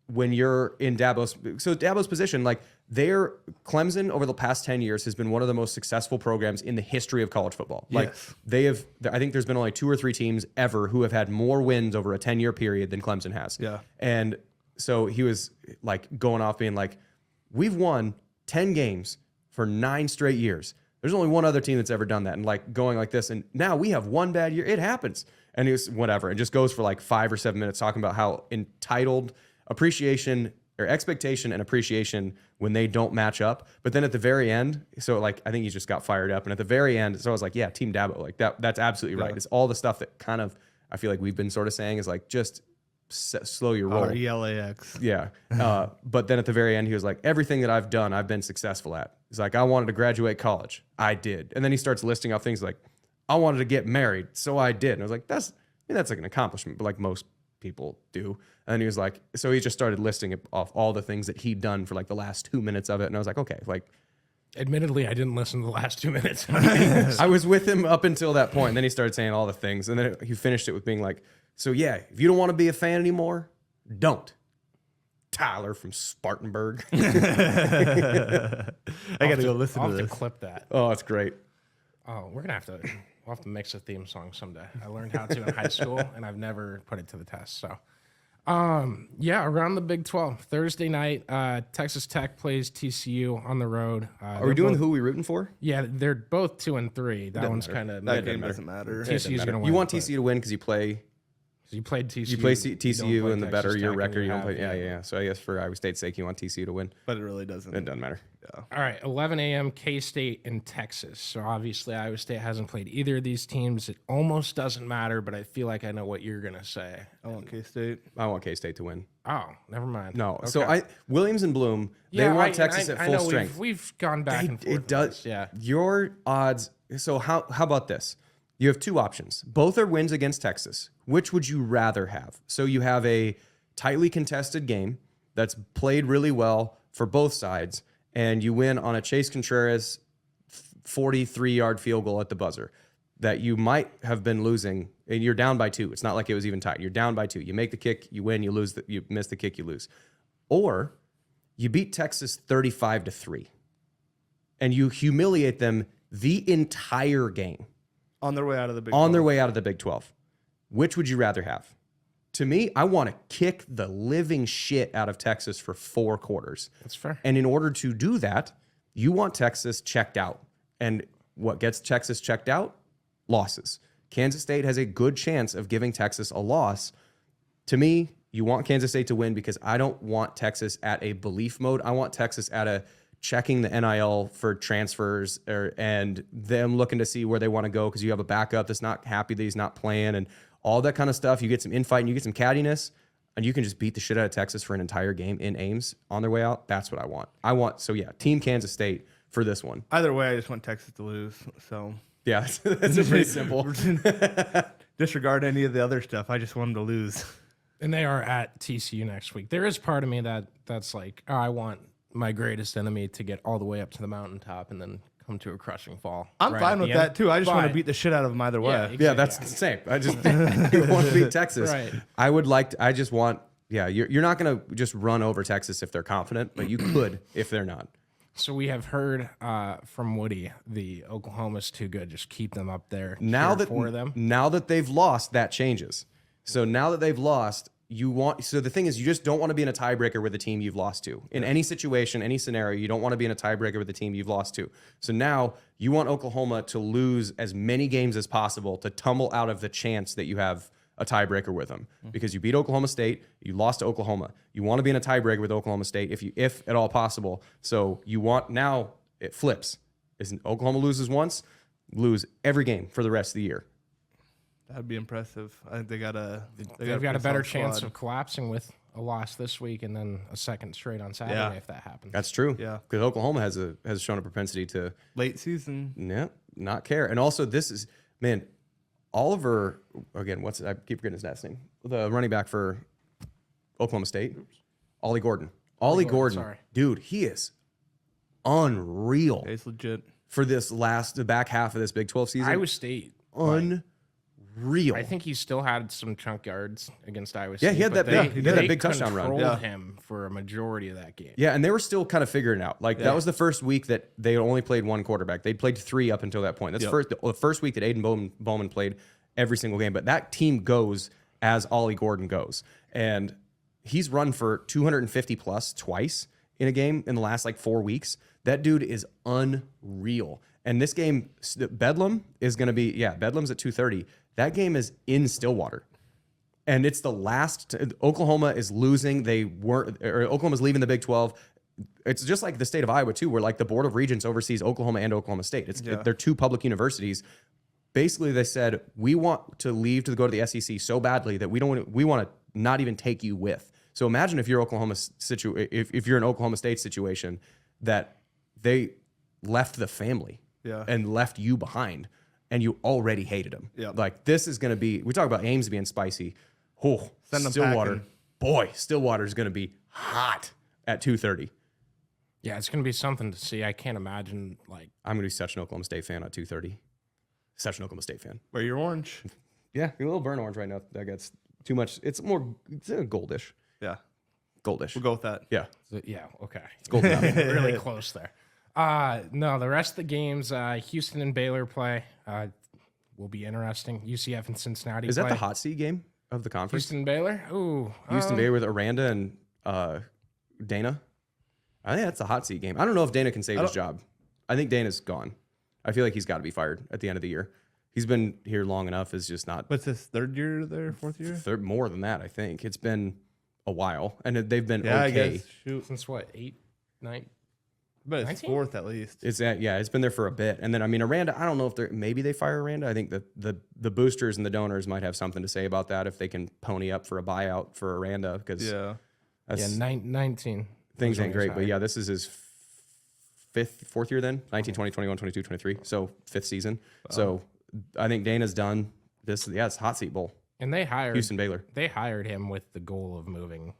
when you're in Dabo's position. Like, Clemson over the past 10 years has been one of the most successful programs in the history of college football. Like, I think there's been only 2 or 3 teams ever who have had more wins over a 10-year period than Clemson has. Yeah. And so he was like going off being like, we've won 10 games for 9 straight years. There's only one other team that's ever done that. And like going like this. And now we have one bad year. It happens. And he was whatever. And just goes for like 5 or 7 minutes talking about how entitled appreciation or expectation and appreciation when they don't match up. But then at the very end, so like, I think he just got fired up. And at the very end, so I was like, yeah, Team Dabo, like that's absolutely right. It's all the stuff that kind of, I feel like we've been sort of saying is like, just slow your roll. RELAX. Yeah. But then at the very end, he was like, everything that I've done, I've been successful at. He's like, I wanted to graduate college. I did. And then he starts listing off things like, I wanted to get married. So I did. And I was like, that's like an accomplishment, but like most people do. And he was like, so he just started listing off all the things that he'd done for like the last 2 minutes of it. And I was like, okay, like, admittedly, I didn't listen to the last 2 minutes. I was with him up until that point. And then he started saying all the things. And then he finished it with being like, so yeah, if you don't want to be a fan anymore, don't. Tyler from Spartanburg. I got to go listen to I'll have this. to clip that. Oh, it's great. Oh, we'll have to mix a theme song someday. I learned how to in high school, and I've never put it to the test. So, yeah, around the Big 12 Thursday night, Texas Tech plays TCU on the road. Are we doing who we rooting for? Yeah, they're both 2 and 3. That one's kind of That game doesn't matter. TCU's gonna win. You want TCU to win because you play. You played TCU. You play TCU, and the better your record, you don't have, play. Yeah. So I guess for Iowa State's sake, you want TCU to win. But it really doesn't. It doesn't matter. Yeah. All right, 11 a.m. K-State in Texas. So obviously Iowa State hasn't played either of these teams. It almost doesn't matter, but I feel like I know what you're gonna say. I want K-State. I want K-State to win. Oh, never mind. No. Okay. So Williams and Bloom, they want Texas at full strength. We've gone back and forth. It does. Yeah. Your odds. So how about this? You have 2 options. Both are wins against Texas. Which would you rather have? So you have a tightly contested game that's played really well for both sides, and you win on a Chase Contreras 43-yard field goal at the buzzer that you might have been losing, and you're down by 2. It's not like it was even tight. You're down by 2. You make the kick, you win, you lose, you miss the kick, you lose. Or you beat Texas 35-3, and you humiliate them the entire game. On their way out of the Big 12. On their $12. way out of the Big 12. Which would you rather have? To me, I want to kick the living shit out of Texas for 4 quarters. That's fair. And in order to do that, you want Texas checked out. And what gets Texas checked out? Losses. Kansas State has a good chance of giving Texas a loss. To me, you want Kansas State to win because I don't want Texas at a belief mode. I want Texas at a checking the NIL for transfers and them looking to see where they want to go because you have a backup that's not happy that he's not playing and all that kind of stuff. You get some infight and you get some cattiness and you can just beat the shit out of Texas for an entire game in Ames on their way out. That's what I want. So yeah, Team Kansas State for this one. Either way, I just want Texas to lose. So yeah, that's pretty simple. Disregard any of the other stuff. I just want them to lose. And they are at TCU next week. There is part of me that's like, oh, I want my greatest enemy to get all the way up to the mountaintop and then come to a crushing fall. I'm fine with that too. I just want to beat the shit out of them either way. Exactly. Yeah, that's the same. I just want to beat Texas. Right. You're not going to just run over Texas if they're confident, but you could if they're not. So we have heard from Woody, the Oklahoma's too good. Just keep them up there. Now them. Now that they've lost, that changes. So now that they've lost, so the thing is, you just don't want to be in a tiebreaker with the team you've lost to. In any situation, any scenario, you don't want to be in a tiebreaker with the team you've lost to. So now you want Oklahoma to lose as many games as possible to tumble out of the chance that you have a tiebreaker with them. Because you beat Oklahoma State, you lost to Oklahoma. You want to be in a tiebreaker with Oklahoma State if at all possible. So now it flips. Oklahoma loses once, lose every game for the rest of the year. That'd be impressive. I think they've got a better chance of collapsing with a loss this week and then a second straight on Saturday if that happens. That's true. Yeah, because Oklahoma has shown a propensity to late season. Yeah, not care. And also, this is Oliver again. I keep forgetting his last name. The running back for Oklahoma State, Ollie Gordon. Ollie Gordon, sorry. dude, he is unreal It's legit. for the back half of this Big 12 season. Iowa State. Unreal. I think he still had some chunk yards against Iowa State. Yeah, he had but that big touchdown run. controlled him for a majority of that game. Yeah, and they were still kind of figuring it out. Like that was the first week that they only played one quarterback. They'd played 3 up until that point. That's the first week that Aiden Bowman played every single game. But that team goes as Ollie Gordon goes. And he's run for 250 plus twice in a game in the last like 4 weeks. That dude is unreal. And this game, Bedlam is going to be, Bedlam's at 2:30. That game is in Stillwater. And it's the last, Oklahoma is losing. Oklahoma's leaving the Big 12. It's just like the state of Iowa too, where like the Board of Regents oversees Oklahoma and Oklahoma State. They're 2 public universities. Basically, they said, we want to leave to go to the SEC so badly that we want to not even take you with. So imagine if you're if you're an Oklahoma State situation that they left the family and left you behind, and you already hated them. Yeah. Like this is going to be. We talk about Ames being spicy. Oh, Stillwater, boy, Stillwater is going to be hot at 2:30. Yeah, it's going to be something to see. I can't imagine like I'm going to be such an Oklahoma State fan at 2:30. Such an Oklahoma State fan. Wear your orange. Yeah, you're a little burnt orange right now. That gets too much. It's goldish. Yeah, goldish. We'll go with that. Yeah. Yeah, okay. It's golden. Really close there. No, the rest of the games, Houston and Baylor play will be interesting. UCF and Cincinnati. Is that the hot seat game of the conference? Houston Baylor? Ooh. Houston Baylor with Aranda and Dana. I think that's a hot seat game. I don't know if Dana can save his job. I think Dana's gone. I feel like he's got to be fired at the end of the year. He's been here long enough. It's just not. What's his 3rd year there? 4th year? More than that, I think. It's been a while, and they've been okay. I guess, since what, 8, 9? But it's 4th at least. It's been there for a bit. And then, I mean, Aranda, I don't know if maybe they fire Aranda. I think the boosters and the donors might have something to say about that if they can pony up for a buyout for Aranda. Because 19. Things ain't great. But yeah, this is his 4th year then. 19, 20, 21, 22, 23. So 5th season. Wow. So I think Dana's done this. Yeah, it's hot seat bowl. And they hired Houston Baylor. They hired him with the goal of moving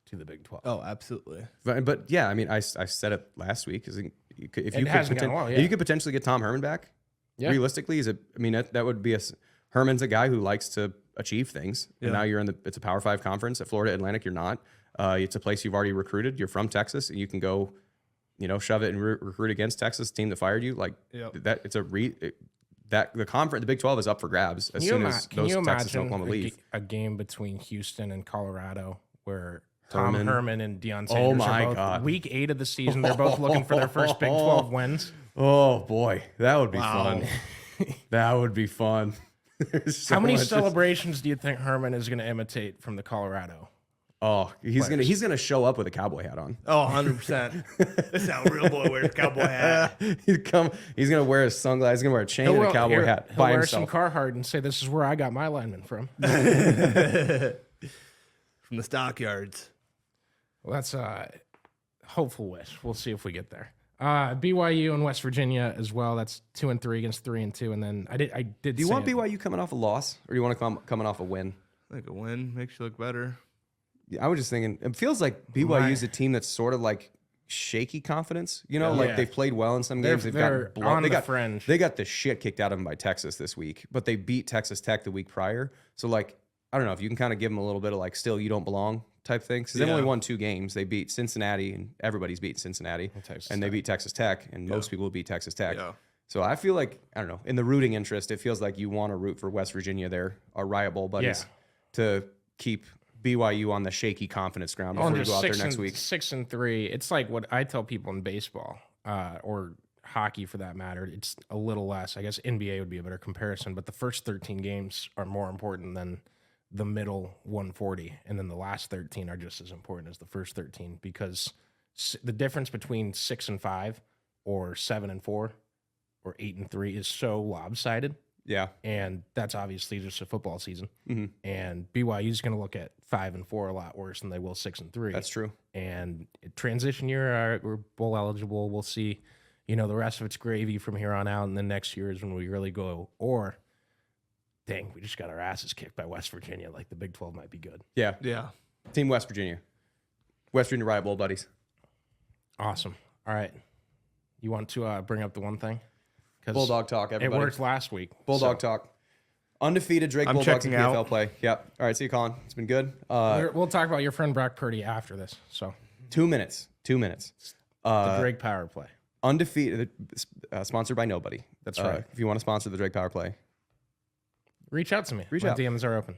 to the Big 12. Oh, absolutely. But yeah, I mean, I said it last week. If you could potentially get Tom Herman back, realistically, that would be Herman's a guy who likes to achieve things. And now it's a Power 5 conference. At Florida Atlantic, you're not. It's a place you've already recruited. You're from Texas, and you can go, shove it and recruit against Texas, the team that fired you. Like that, it's the conference, the Big 12 is up for grabs as soon as those Texas and Oklahoma leave. A game between Houston and Colorado where Tom Herman and Deion Sanders oh my are both God. Week 8 of the season. They're both looking for their first Big 12 wins. Oh boy, that would be fun. That would be fun. How many celebrations do you think Herman is going to imitate from the Colorado? Oh, he's gonna show up with a cowboy hat on. Oh, 100%. This is how a real boy wears a cowboy hat. He's gonna wear his sunglasses. He's gonna wear a chain and a cowboy hat by wear himself. Some Carhartt and say, "This is where I got my lineman from." From the stockyards. Well, that's a hopeful wish. We'll see if we get there. BYU and West Virginia as well. That's 2-3 against 3-2. And then I did. Do you want BYU coming off a loss, or do you want to coming off a win? I think a win makes you look better. I was just thinking, it feels like BYU is a team that's sort of like shaky confidence. Like they've played well in some games. They're on the fringe. They got the shit kicked out of them by Texas this week, but they beat Texas Tech the week prior. So like, I don't know if you can kind of give them a little bit of like, still you don't belong type thing. Because they've only won 2 games. They beat Cincinnati, and everybody's beat Cincinnati, and they beat Texas Tech, and most people beat Texas Tech. Yeah. So I feel like, I don't know, in the rooting interest, it feels like you want to root for West Virginia there, our riot bowl buddies, to keep BYU on the shaky confidence ground before we go out there next week. 6-3. It's like what I tell people in baseball or hockey for that matter. It's a little less. I guess NBA would be a better comparison, but the first 13 games are more important than the middle 140, and then the last 13 are just as important as the first 13 because the difference between 6-5 or 7-4 or 8-3 is so lopsided. Yeah. And that's obviously just a football season. Mm-hmm. And BYU is going to look at 5-4 a lot worse than they will 6-3. That's true. And transition year, we're bowl eligible. We'll see, the rest of it's gravy from here on out. And then next year is when we really go, or dang, we just got our asses kicked by West Virginia. Like the Big 12 might be good. Yeah. Yeah. Team West Virginia. West Virginia Riot Bowl buddies. Awesome. All right. You want to bring up the one thing? Bulldog talk, everybody. It worked last week. Bulldog talk. Undefeated Drake I'm Bulldogs in checking PFL out. play. Yep. All right, see you, Colin. It's been good. We'll talk about your friend Brock Purdy after this. So 2 minutes. 2 minutes. the Drake Power Play. Undefeated, sponsored by nobody. That's right. If you want to sponsor the Drake Power Play, Reach out to me. Reach My out. DMs are open.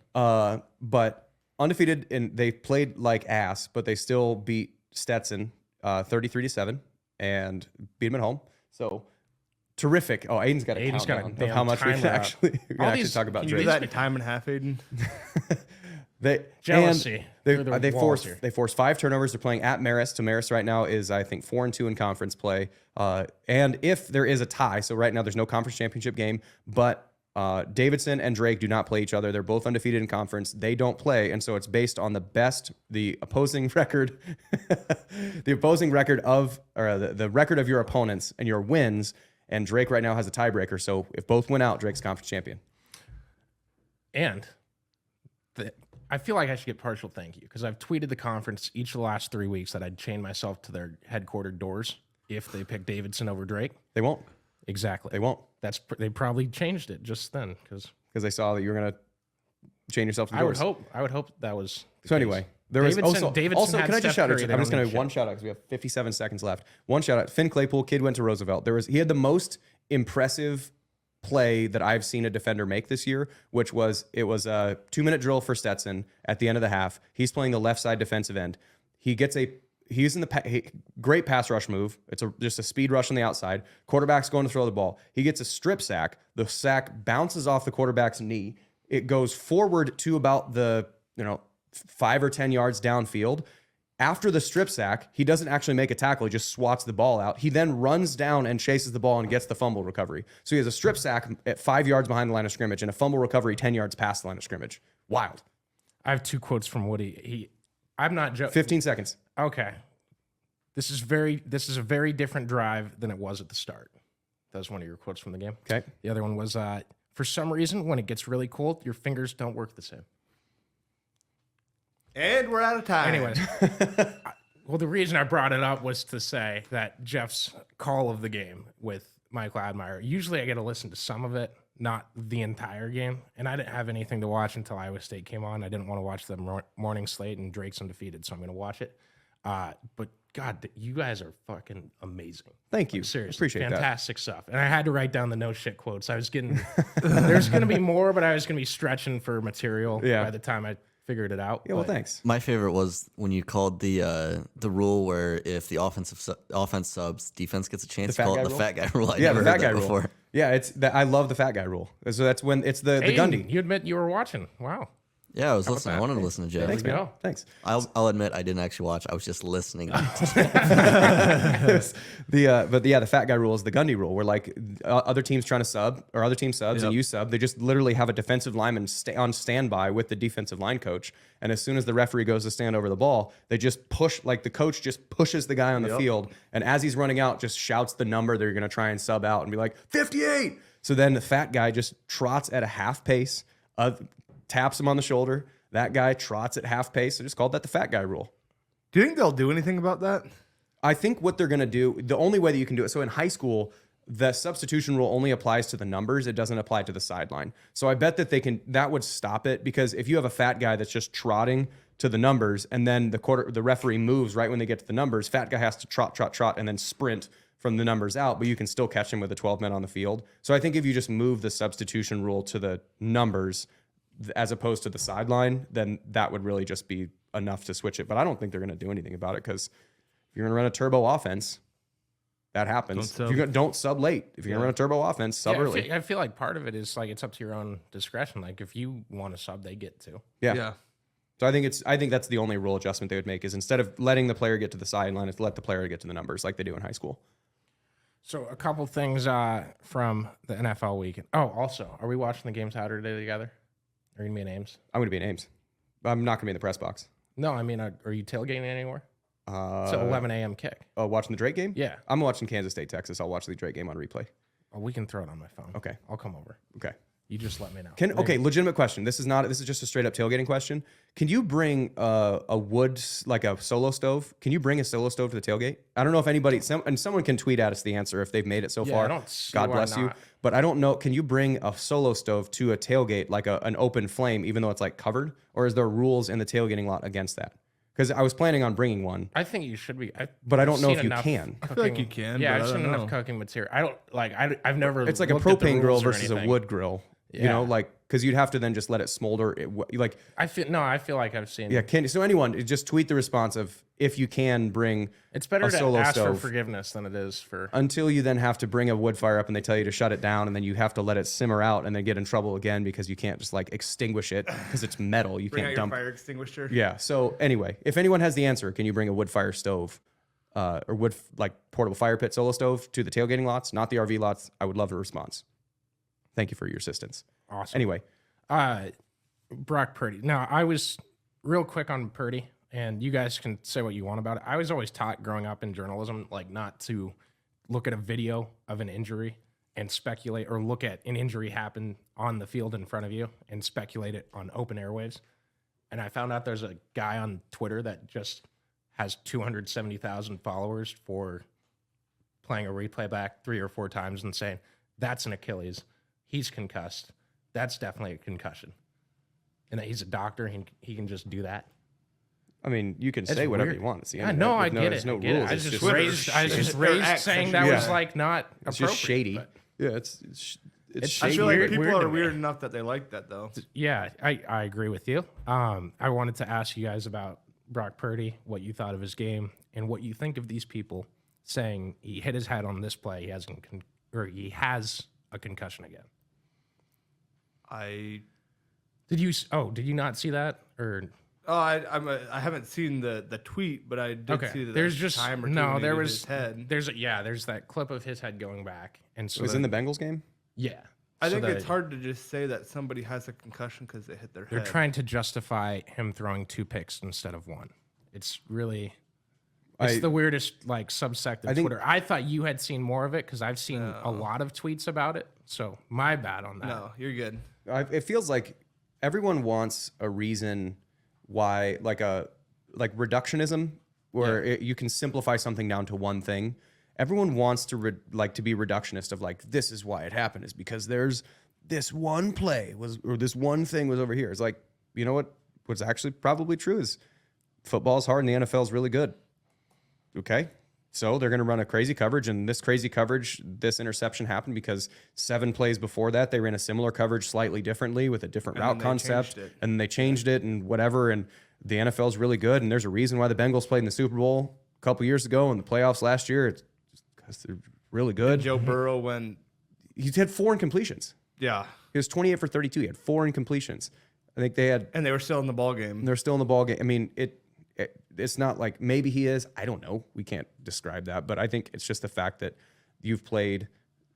But undefeated, and they played like ass, but they still beat Stetson 33-7 and beat them at home. So terrific. Oh, Aiden's got a Aiden's got a countdown of damn how much we timer can up. actually talk about Can you do Drake. that in time and a half, Aiden? Jealousy through the They walls here. forced 5 turnovers. They're playing at Marist. So Marist right now is, I think, 4-2 in conference play. And if there is a tie, so right now there's no conference championship game, but Davidson and Drake do not play each other. They're both undefeated in conference. They don't play, and so it's based on the opposing record, the record of your opponents and your wins. And Drake right now has a tiebreaker. So if both win out, Drake's conference champion. And I feel like I should get partial thank you because I've tweeted the conference each of the last 3 weeks that I'd chain myself to their headquartered doors if they pick Davidson over Drake. They won't. Exactly. They won't. They probably changed it just then because they saw that you were gonna chain yourself to the I would doors. hope that was the So case. anyway, there was Davidson also had can I just Steph shout out? Curry, they I'm just don't going need to one shit. shout out because we have 57 seconds left. One shout out. Finn Claypool, kid went to Roosevelt. He had the most impressive play that I've seen a defender make this year, which was a 2-minute drill for Stetson at the end of the half. He's playing the left side defensive end. He's in the great pass rush move. It's just a speed rush on the outside. Quarterback's going to throw the ball. He gets a strip sack. The sack bounces off the quarterback's knee. It goes forward to about 5 or 10 yards downfield. After the strip sack, he doesn't actually make a tackle. He just swats the ball out. He then runs down and chases the ball and gets the fumble recovery. So he has a strip sack at 5 yards behind the line of scrimmage and a fumble recovery 10 yards past the line of scrimmage. Wild. I have 2 quotes from Woody. I'm not joking. 15 seconds. Okay. This is a very different drive than it was at the start. That was one of your quotes from the game. Okay. The other one was, for some reason, when it gets really cold, your fingers don't work the same. And we're out of time. Anyways, well, the reason I brought it up was to say that Jeff's call of the game with Michael Admire, usually I get to listen to some of it, not the entire game. And I didn't have anything to watch until Iowa State came on. I didn't want to watch the morning slate, and Drake's undefeated, so I'm going to watch it. But God, you guys are fucking amazing. Thank you. Seriously, Appreciate that. fantastic stuff. And I had to write down the no shit quotes. I was getting, there's going to be more, but I was going to be stretching for material by the time I figured it out. Yeah, well, But thanks. My favorite was when you called the rule where if the offense subs, defense gets a chance. The fat Call guy it the rule? fat guy rule. I Yeah, never the fat heard that guy rule. before. Yeah, I love the fat guy rule. So that's when it's the Aiden, Gundy. you admit you were watching. Wow. Yeah, I was listening. I wanted to listen to Jeff. Thanks, we man. go. Thanks. I'll admit I didn't actually watch. I was just listening. The fat guy rule is the Gundy rule, where like other teams trying to sub or other team subs and you sub, they just literally have a defensive lineman on standby with the defensive line coach, and as soon as the referee goes to stand over the ball, they just push, like the coach just pushes the guy on the field, and as he's running out, just shouts the number they're going to try and sub out and be like 58. So then the fat guy just trots at a half pace, taps him on the shoulder. That guy trots at half pace. So just called that the fat guy rule. Do you think they'll do anything about that? I think what they're going to do, the only way that you can do it, so in high school, the substitution rule only applies to the numbers. It doesn't apply to the sideline. So I bet that that would stop it, because if you have a fat guy that's just trotting to the numbers and then the referee moves right when they get to the numbers, fat guy has to trot, and then sprint from the numbers out, but you can still catch him with the 12 men on the field. So I think if you just move the substitution rule to the numbers as opposed to the sideline, then that would really just be enough to switch it. But I don't think they're going to do anything about it, because if you're going to run a turbo offense, that happens. Don't sub late. If you're going to run a turbo offense, sub early. I feel like part of it is like it's up to your own discretion. Like if you want to sub, they get to. Yeah. So I think that's the only rule adjustment they would make, is instead of letting the player get to the sideline, it's let the player get to the numbers like they do in high school. So a couple things from the NFL weekend. Oh, also, are we watching the game Saturday together? Are you going to be in Ames? I'm going to be in Ames. I'm not going to be in the press box. No, I mean, are you tailgating anywhere? It's an 11 a.m. kick. Oh, watching the Drake game? Yeah. I'm watching Kansas State, Texas. I'll watch the Drake game on replay. Oh, we can throw it on my phone. Okay. I'll come over. Okay. You just let me know. Okay, legitimate question. This is just a straight up tailgating question. Can you bring a wood, like a solo stove? Can you bring a solo stove to the tailgate? I don't know if anybody, and someone can tweet at us the answer if they've made it so far. I don't see God why bless you. not. But I don't know. Can you bring a solo stove to a tailgate, like an open flame, even though it's like covered? Or is there rules in the tailgating lot against that? Because I was planning on bringing one. I think you should be. But I don't know if you can. I feel like you can. Yeah, but I've I seen don't enough know. cooking material. I don't like. I've never. It's like a looked at the propane grill rules or versus a anything. wood grill. You Yeah. know, like, because you'd have to then just let it smolder. Like, I feel like I've seen. yeah. So anyone, just tweet the response of if you can bring. It's better a to solo ask for stove. forgiveness than it is for. Until you then have to bring a wood fire up and they tell you to shut it down, and then you have to let it simmer out and then get in trouble again because you can't just like extinguish it because it's metal. You Bring out can't your dump. fire extinguisher. Yeah. So anyway, if anyone has the answer, can you bring a wood fire stove or wood like portable fire pit solo stove to the tailgating lots, not the RV lots? I would love a response. Thank you for your assistance. Awesome. Anyway, Brock Purdy. Now, I was real quick on Purdy, and you guys can say what you want about it. I was always taught growing up in journalism, like not to look at a video of an injury and speculate, or look at an injury happen on the field in front of you and speculate it on open airwaves. And I found out there's a guy on Twitter that just has 270,000 followers for playing a replay back 3 or 4 times and saying, that's an Achilles. He's concussed. That's definitely a concussion. And that he's a doctor and he can just do that. I mean, you can say whatever weird. you want. It's the I internet. know, I There's get it. no I get it. rules. I It's just raised X saying that was like not It's appropriate. just shady. but- Yeah, it's I shady. feel like weird- people weird are to me. weird enough that they like that though. Yeah, I agree with you. I wanted to ask you guys about Brock Purdy, what you thought of his game, and what you think of these people saying he hit his head on this play, he has a concussion again. Did you not see that? Or I haven't seen the tweet, but I did see that. There's just time or two no. when he There did was his head. There's that clip of his head going back, and so It was in the Bengals game? yeah. I So think that- it's hard to just say that somebody has a concussion because they hit their They're head. trying to justify him throwing 2 picks instead of 1. It's really. It's the weirdest like subsect of Twitter. I thought you had seen more of it because I've seen a lot of tweets about it. So my bad on that. No, you're good. It feels like everyone wants a reason why, like reductionism, where you can simplify something down to one thing. Everyone wants to to be reductionist of like, this is why it happened, is because there's this one play or this one thing was over here. It's like, you know what's actually probably true is football's hard and the NFL is really good. Okay. So they're going to run a crazy coverage, and this crazy coverage, this interception happened because 7 plays before that, they ran a similar coverage slightly differently with a different route concept, and then they changed it and whatever. And the NFL is really good. And there's a reason why the Bengals played in the Super Bowl a couple years ago and the playoffs last year. It's because they're really good. Joe Burrow when He had 4 incompletions. yeah, He was 28 for 32. He had 4 incompletions. I think they had, and they were still in the ball game. they're still in the ball game. I mean, it's not like maybe he is. I don't know. We can't describe that. But I think it's just the fact that you've played.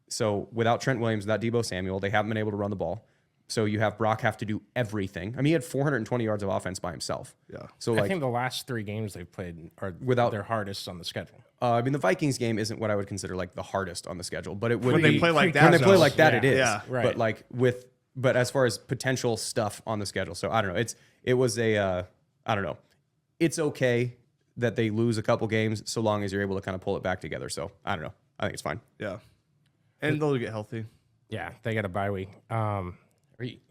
So without Trent Williams, without Dabo Samuel, they haven't been able to run the ball. So you have Brock have to do everything. I mean, he had 420 yards of offense by himself. Yeah. So I like think the last 3 games they've played are Without- their hardest on the schedule. I mean, the Vikings game isn't what I would consider like the hardest on the schedule, but it would When be they play like that, When they play though. like that, Yeah. it is. Yeah. Right. But but as far as potential stuff on the schedule, so I don't know. It was a I don't know. It's okay that they lose a couple games so long as you're able to kind of pull it back together. So I don't know. I think it's fine. Yeah, and they'll get healthy. Yeah, they got a bye week.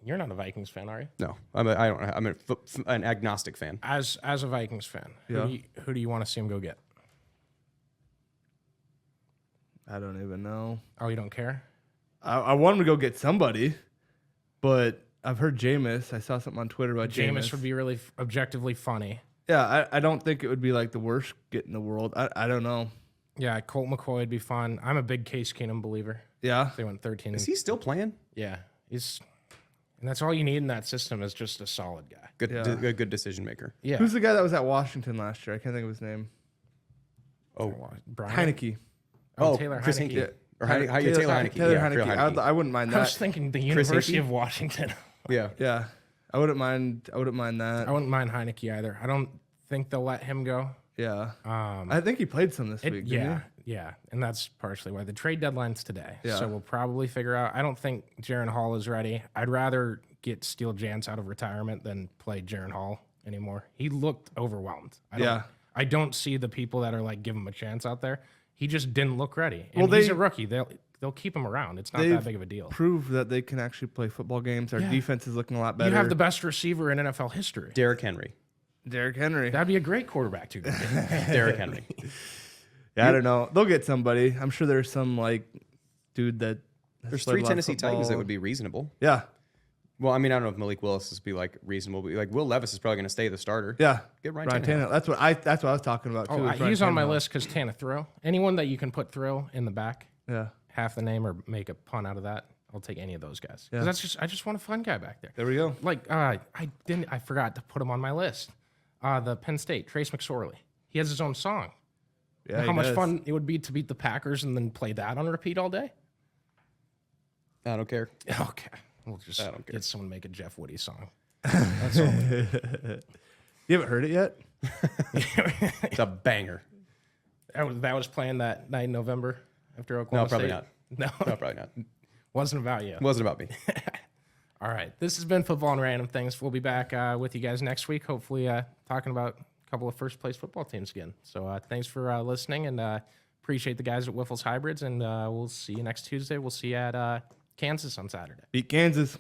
You're not a Vikings fan, are you? No, I'm an agnostic fan. As a Vikings fan, Yeah. who do you want to see him go get? I don't even know. Oh, you don't care? I want him to go get somebody, but I've heard Jameis. I saw something on Twitter about Jameis would be really objectively funny. Yeah, I don't think it would be like the worst get in the world. I don't know. Yeah, Colt McCoy would be fun. I'm a big Case Keenum believer. Yeah, They went 13. Is he still playing? Yeah, and that's all you need in that system is just a solid guy. Good, Yeah. good decision maker. Yeah. who's the guy that was at Washington last year? I can't think of his name. Oh, Brian? Heineke. Oh, Taylor Chris Heineke. Hinkie. Or Taylor Heineke. Taylor Yeah, Heineke. Taylor Heineke. I wouldn't mind I was that. thinking the Chris University Hinkey? of Washington. Yeah. Yeah, I wouldn't mind that. I wouldn't mind Heineke either. I don't think they'll let him go. Yeah, Um, I think he played some this week. Didn't yeah, Yeah, and that's partially why the trade deadline's today. Yeah. So we'll probably figure out. I don't think Jaron Hall is ready. I'd rather get Steele Jance out of retirement than play Jaron Hall anymore. He looked overwhelmed. I don't see the people that are like, give him a chance out there. He just didn't look ready. And he's a rookie. They'll keep him around. It's not that big of a deal. Prove that they can actually play football games. Our defense is looking a lot better. You have the best receiver in NFL history. Derrick Henry. That'd be a great quarterback to go get. Derrick Henry. Yeah, I don't know. They'll get somebody. I'm sure there's some like dude that There's 3 Tennessee Titans that would be reasonable. Yeah. Well, I mean, I don't know if Malik Willis is be like reasonable, but like Will Levis is probably going to stay the starter. Yeah. Get Ryan Tannehill. That's what I was talking about too. He's on my list because Throw. Anyone that you can put Throw in the back, half the name or make a pun out of that, I'll take any of those guys. Yeah. That's I just want a fun guy back there. There we go. Like I forgot to put him on my list. The Penn State, Trace McSorley. He has his own song. Yeah, How much fun it would be to beat the Packers and then play that on repeat all day? I don't care. Okay. We'll just I don't care. get someone to make a Jeff Woody song. That's all. You haven't heard it yet? It's a banger. That was playing that night in November after Oklahoma Probably State? not. No, probably not. Wasn't about you. It wasn't about me. All right. This has been Football and Random Things. We'll be back with you guys next week, hopefully talking about a couple of first-place football teams again. So thanks for listening, and appreciate the guys at Wiffles Hybrids, and we'll see you next Tuesday. We'll see you at Kansas on Saturday. Beat Kansas.